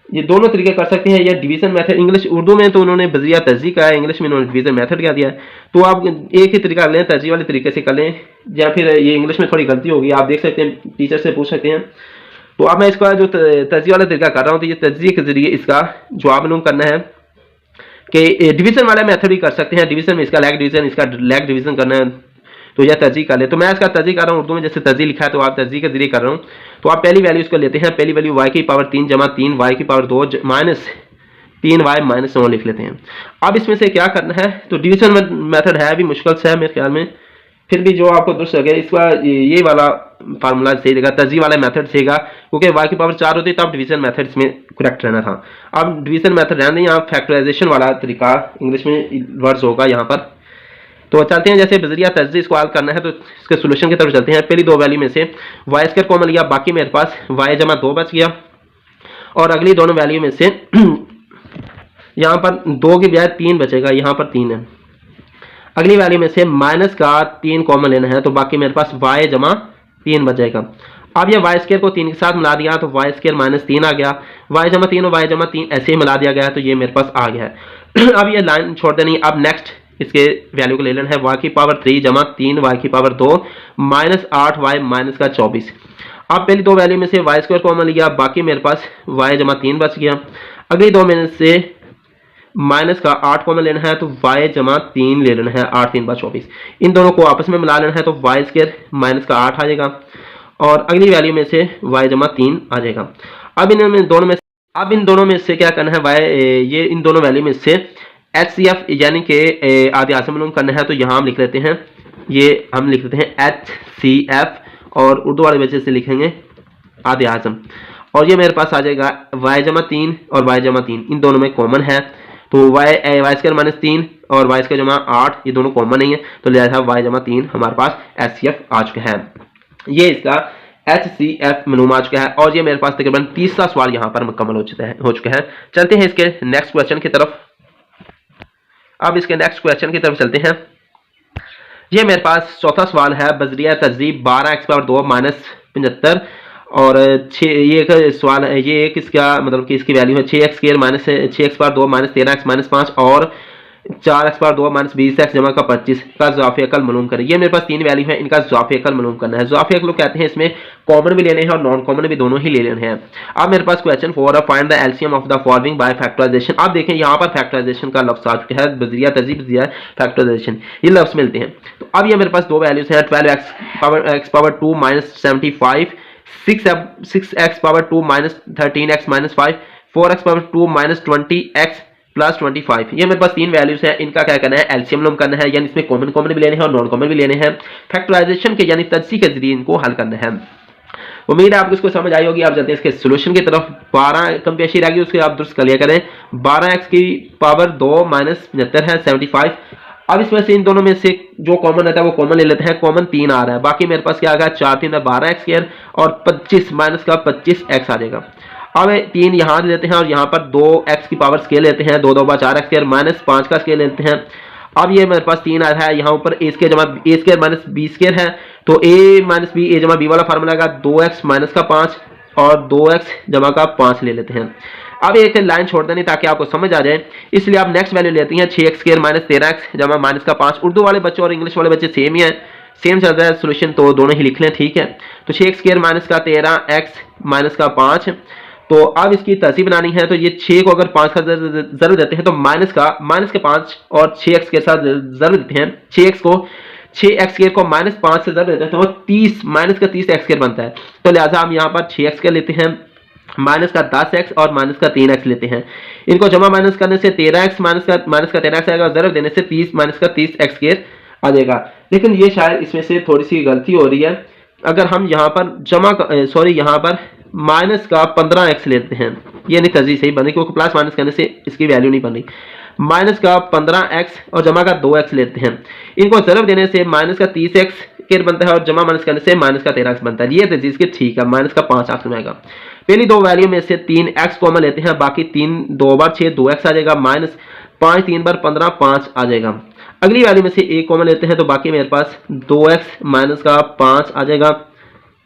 ये दोनों तरीके कर सकते हैं। या डिवीजन मेथड इंग्लिश उर्दू में तो उन्होंने बजरिया तरजीह का है, इंग्लिश में उन्होंने डिवीजन मेथड क्या दिया है। तो आप एक ही तरीका लें, तरजीह वाले तरीके से कर लें, या फिर ये इंग्लिश में थोड़ी गलती होगी, आप देख सकते हैं, टीचर से पूछ सकते हैं। तो अब मैं इसका जो तरजीह वाला तरीका कर रहा हूँ, तो ये तरजीह के जरिए इसका जवाब मालूम करना है कि डिवीजन वाला मेथड भी कर सकते हैं। डिवीजन में इसका लेग डिवीजन, इसका लेग डिवीजन करना है, तो यह तरजीह कर ले। तो मैं इसका तरजीह कर रहा हूँ उर्दू में, जैसे तरजीह लिखा है तो आप तरजीह के जरिए कर रहा हूँ। तो आप पहली वैल्यू इसको लेते हैं, पहली वैल्यू y की पावर 3 जमा 3y की पावर 2 माइनस 3y माइनस 9 लिख लेते हैं। अब इसमें से क्या करना है, तो डिवीजन मेथड है भी मुश्किल से है मेरे ख्याल में, फिर भी जो आपको दुरुस्त लगे इसका ये वाला फार्मूला सही रहेगा, तरजीह वाला मेथड सही रहेगा, क्योंकि y की पावर 4 होती है तब डिवीजन मेथड इसमें करेक्ट रहना था। अब डिवीजन मेथड रहने, यहाँ फैक्टराइजेशन वाला तरीका इंग्लिश में वर्ड्स होगा यहाँ पर। तो चलते हैं, जैसे बजरिया तरजीह इसको हल करना है, तो इसके सोल्यूशन की तरफ चलते हैं। पहली दो वैल्यू में से y स्क्वायर कॉमन लिया, बाकी मेरे पास y जमा 2 बच गया, और अगली दोनों वैल्यू में से यहाँ पर 2 की बजाय 3 बचेगा, यहाँ पर 3 है। अगली वैल्यू में से माइनस का 3 कॉमन लेना है, तो बाकी मेरे पास y जमा 3 बचेगा। अब ये y स्क्वायर को 3 के साथ मिला दिया, तो y स्क्वायर माइनस 3 आ गया, y जमा 3 और y जमा 3 ऐसे ही मिला दिया गया, तो ये मेरे पास आ गया है। अब ये लाइन छोड़ देनी। अब नेक्स्ट इसके वैल्यू को ले लेना है, y की पावर 3 जमा 3y की पावर 2 माइनस 8y माइनस का 24। अब पहली दो वैल्यू में से वाई स्क्वायर कॉमन लिया, बाकी मेरे पास वाई जमा 3 बच गया। अगली दो में से माइनस का 8 कॉमन लेना है तो वाई जमा 3 ले लेना है, 8 3 24। इन दोनों को आपस में मिला लेना है तो वाई स्क्वायर माइनस का 8 आ जाएगा और अगली वैल्यू में से वाई जमा 3 आ जाएगा। अब इन दोनों में से क्या करना है, वाई ये इन दोनों वैल्यू में से HCF यानी कि आदि आसम मालूम करना है। तो यहाँ हम लिख लेते हैं, ये हम लिख लेते हैं HCF और उर्दू वाले वजह से लिखेंगे आदि आजम, और ये मेरे पास आ जाएगा वाई जमा 3 और वाई जमा 3 इन दोनों में कॉमन है तो वाई स्क्वायर माइनस 3 और वाई स्क्वायर जमा 8 ये दोनों कॉमन नहीं है तो लिहाजा वाई जमा 3 हमारे पास HCF आ चुका है। ये इसका HCF मालूम आ चुका है और ये मेरे पास तकरीबन तीसरा सवाल यहाँ पर मुकम्मल हो चुका है। चलते हैं इसके नेक्स्ट क्वेश्चन की तरफ। अब इसके नेक्स्ट क्वेश्चन की तरफ चलते हैं। ये मेरे पास चौथा सवाल है, बजरिया तहजीब 12x⁻2 माइनस 75 और 6, ये एक सवाल है, ये एक इसका मतलब कि इसकी वैल्यू है 6x² minus 6x⁻2 minus 13x minus 5 और 4x⁻2 माइनस 20x जमा का 25 का ज़ाफ़ी अकल मालूम करें। ये मेरे पास तीन वैल्यू है, इनका ज़ाफ़ी अकल मालूम करना है। ज़ाफ़ी अकल कहते हैं इसमें कॉमन भी लेने हैं और नॉन कॉमन भी दोनों ही ले लेने हैं। अब मेरे पास क्वेश्चन 4 है, find the LCM of the following by factorisation. आप देखें यहाँ पर फैक्टराइजेशन का लफ्ज़ आ चुका है, बजरिया तहजीब फैक्टराइजेशन ये लफ्ज़ मिलते हैं। तो अब ये मेरे पास दो वैल्यूज हैं, 12x⁻2 minus 75, 6x⁻2 minus 13x minus 5, 4x⁻2 minus 20x plus 25। ये मेरे पास तीन वैल्यूज हैं, इनका क्या करना है, एलसीएम मालूम करना है, यानी इसमें कॉमन भी लेने हैं और नॉन कॉमन भी लेने हैं। फैक्टराइजेशन के यानी तजसीह के जरिए इनको हल करना है। उम्मीद है आपको इसको समझ आई होगी। आप चलते हैं इसके सोल्यूशन की तरफ। 12 कम पेशी रहेगी उसके आप दुरुस्त कर लिया करें। 12x⁻2 माइनस 75 है 75। अब इसमें से इन दोनों में से जो कॉमन रहता है वो कॉमन ले लेते हैं। कॉमन 3 आ रहा है, बाकी मेरे पास क्या आ गया 4 3 12x² और 25 माइनस का 25x आ जाएगा। अब 3 यहाँ लेते हैं और यहाँ पर 2x की पावर स्केल लेते हैं, 2 2 4x² माइनस 5 का स्केल लेते हैं। अब ये मेरे पास 3 आ रहा है, यहाँ ऊपर a² जमा a² माइनस b² है तो a माइनस b a जमा b वाला फार्मूला का 2x माइनस का 5 और 2x जमा का 5 ले लेते हैं। अब एक लाइन छोड़ देनी ताकि आपको समझ आ जाए, इसलिए आप नेक्स्ट वैल्यू लेती हैं 6x² माइनस 13x जमा माइनस का 5। उर्दू वाले बच्चे और इंग्लिश वाले बच्चे सेम ही है, सेम चल रहा है सोल्यूशन, तो दोनों ही लिख लें, ठीक है। तो 6x² माइनस का 13x माइनस का 5। तो अब इसकी तहसीब बनानी है, तो ये 6 को अगर 5 का जरूर देते हैं तो माइनस के 5 और 6x के साथ जरूर देते हैं। 6x² को माइनस 5 से जरूर देते हैं तो 30 माइनस का 30x² बनता है। तो लिहाजा हम यहाँ पर 6x लेते हैं, माइनस का 10x और माइनस का 3x लेते हैं। इनको जमा माइनस करने से 13x माइनस का 13x आएगा, जरूर देने से 30 माइनस का 30x² आ जाएगा। लेकिन ये शायद इसमें से थोड़ी सी गलती हो रही है। अगर हम यहाँ पर यहाँ पर माइनस का 15x लेते हैं, ये नहीं तर्जीह सही बन रही क्योंकि प्लस माइनस करने से इसकी वैल्यू नहीं बन रही। माइनस का 15x और जमा का 2x लेते हैं, इनको ज़रब देने से माइनस का 30x बनता है और जमा माइनस करने से माइनस का 13x बनता है। ये तर्जीह इसकी ठीक है, माइनस का 5 आखिर में आएगा। पहली दो वैल्यू में से 3x कॉमन लेते हैं, बाकी 3 2 बार 6 2x आ जाएगा, माइनस 5 3 बार 15 5 आ जाएगा। अगली वैल्यू में से a कॉमन लेते हैं तो बाकी मेरे पास 2x माइनस का 5 आ जाएगा।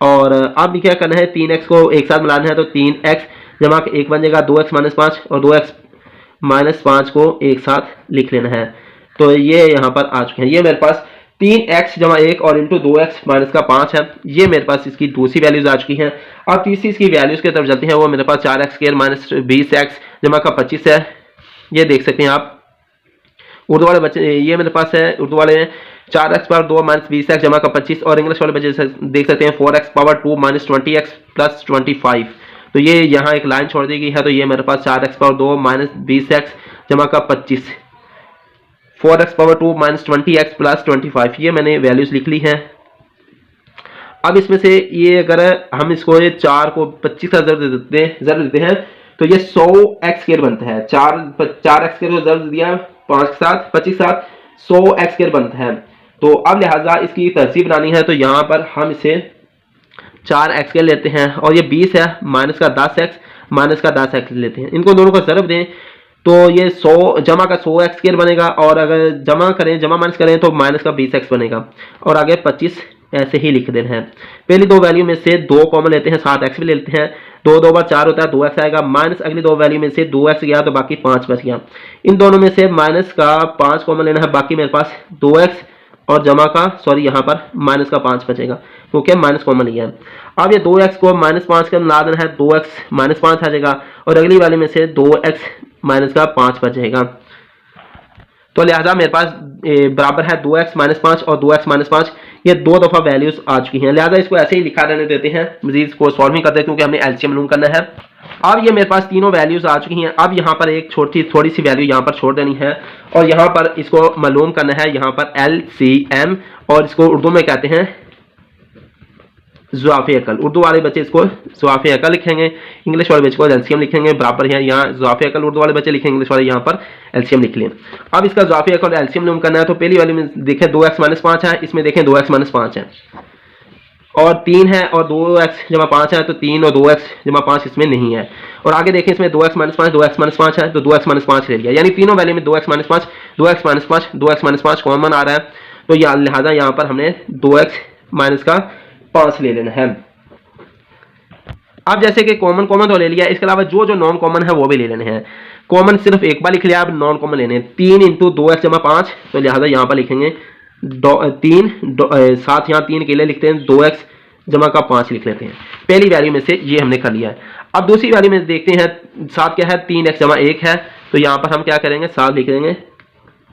और अब क्या करना है, 3x को एक साथ मिलाना है तो 3x जमा के 1 बन जाएगा, 2x माइनस 5 और 2x माइनस 5 को एक साथ लिख लेना है। तो ये यहाँ पर आ चुके हैं। ये मेरे पास 3x जमा 1 और इंटू 2x माइनस का 5 है। ये मेरे पास इसकी दूसरी वैल्यूज आ चुकी हैं। अब तीसरी इसकी वैल्यूज की तरफ चलते हैं, वो मेरे पास 4x² माइनस 20x जमा का 25 है। ये देख सकते हैं आप उर्दू वाले बच्चे, ये मेरे पास है उर्दू वाले 4x⁻2 माइनस 20x जमा का 25 और इंग्लिश वाले बच्चे देख सकते हैं 4x⁻2 माइनस 20x प्लस 25। तो ये यहाँ एक लाइन छोड़ दी गई है, तो ये मेरे पास 4x⁻2 माइनस 20x जमा का 25, 4x⁻2 माइनस 20x प्लस 25, ये मैंने वैल्यूज लिख ली हैं। अब इसमें से ये अगर हम इसको 4 को 25 का जरूर देते हैं तो ये 100x² बनता है। 4x² को जरूर दिया 5 के साथ 25 के साथ 100x² बनता है। तो अब लिहाजा इसकी तरसीब बनानी है, तो यहाँ पर हम इसे 4x² लेते हैं और ये 20 है, माइनस का 10x माइनस का 10x लेते हैं। इनको दोनों को ज़रब दें तो ये 100 जमा का 100x² बनेगा और अगर जमा माइनस करें तो माइनस का 20x बनेगा और आगे 25 ऐसे ही लिख देना है। पहली दो वैल्यू में से 2 कॉमन लेते हैं, 7x भी ले लेते हैं, 2 2 बार 4 होता है 2x आएगा, माइनस अगली दो वैल्यू में से 2x गया तो बाकी 5 बच गया। इन दोनों में से माइनस का 5 कॉमन लेना है, बाकी मेरे पास 2x और जमा का सॉरी यहाँ पर माइनस का 5 बचेगा क्योंकि माइनस कॉमन लिया है। अब ये 2x को -5 के मिला देना है, 2x -5 आ जाएगा और अगली वाले में से 2x माइनस का 5 बचेगा। तो लिहाजा मेरे पास बराबर है 2x -5 और 2x -5, ये 2 दफ़ा वैल्यूज आ चुकी हैं। लिहाजा इसको ऐसे ही लिखा रहने देते हैं, मजीद इसको सॉल्व नहीं करते क्योंकि हमने एलसीएम मालूम करना है। अब ये मेरे पास तीनों वैल्यूज आ चुकी हैं। अब यहाँ पर एक थोड़ी सी वैल्यू यहाँ पर छोड़ देनी है और यहाँ पर इसको मालूम करना है, यहाँ पर LCM, और इसको उर्दू में कहते हैं ज़ुआफ़े अकल। उर्दू वाले बच्चे इसको ज़ुआफ़े अकल लिखेंगे, इंग्लिश वाले बच्चे को एलसीएम लिखेंगे। बराबर है यहाँ ज़ुआफ़े अकल उर्दू वाले बच्चे लिखेंगे, इंग्लिश वाले यहाँ पर एलसीएम लिख लें। अब इसका ज़ुआफ़े अकल एलसीएम मालूम करना है। तो पहली वाली में देखें 2x -5 है, इसमें देखें 2x -5 है और 3 है और 2x जमा 5 है, तो 3 और 2x जमा 5 इसमें नहीं है। और आगे देखें इसमें 2x -5 2x -5 है, तो 2x -5 ले लिया, यानी तीनों वैल्यू में 2x -5 2x -5 2x -5 कॉमन आ रहा है। तो लिहाजा यहाँ पर हमने 2x माइनस का 5 ले लेना है। अब जैसे कि कॉमन तो ले लिया, इसके अलावा जो नॉन कॉमन है वो भी ले लेने हैं। कॉमन सिर्फ एक बार लिख लिया, अब नॉन कॉमन लेने हैं। 3 × 2x जमा 5, तो लिहाजा यहाँ पर लिखेंगे 3 साथ यहाँ 3 के लिए लिखते हैं, 2x जमा का 5 लिख लेते हैं। पहली वैल्यू में से ये हमने कर लिया है। अब दूसरी वैल्यू में देखते हैं, साथ क्या है 3x जमा 1 है, तो यहाँ पर हम क्या करेंगे, साथ लिख देंगे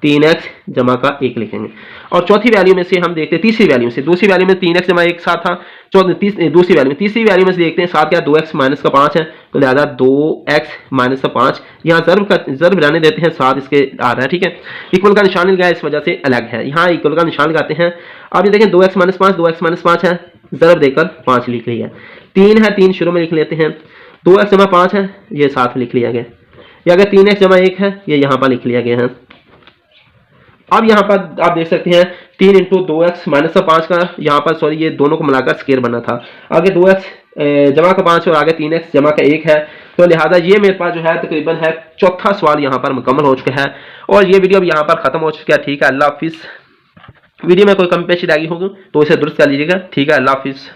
3x जमा का 1 लिखेंगे। और चौथी वैल्यू में से हम देखते हैं, तीसरी वैल्यू से, दूसरी वैल्यू में 3x जमा 1 साथ था, दूसरी वैल्यू में तीसरी वैल्यू में से देखते हैं साथ क्या 2x माइनस का 5 है, तो लिहाजा 2x माइनस का 5 यहाँ ज़र्ब रहने देते हैं, साथ इसके आ रहा है, ठीक है। इक्वल का निशान लगाया इस वजह से अलग है, यहाँ इक्वल का निशान लगाते हैं। अब ये देखें 2x माइनस 5 है, ज़र्ब देकर 5 लिख लिया। 3 है, 3 शुरू में लिख लेते हैं, 2x जमा 5 है, ये साथ लिख लिया गया, या अगर 3x जमा 1 है, ये यहाँ पर लिख लिया गया है। अब यहाँ पर आप देख सकते हैं 3 × 2x माइनस का 5 का यहाँ पर सॉरी ये दोनों को मिलाकर स्क्वायर बना था, आगे 2x जमा का 5 और आगे 3x जमा का 1 है, तो लिहाजा ये मेरे पास जो है तकरीबन है चौथा सवाल यहाँ पर मुकम्मल हो चुका है और ये वीडियो अब यहाँ पर ख़त्म हो चुका है। ठीक है, अल्लाह हाफिज़। वीडियो में कोई कमी पेशी रह गई होगी तो इसे दुरुस्त कर लीजिएगा। ठीक है, अल्लाह हाफिज़।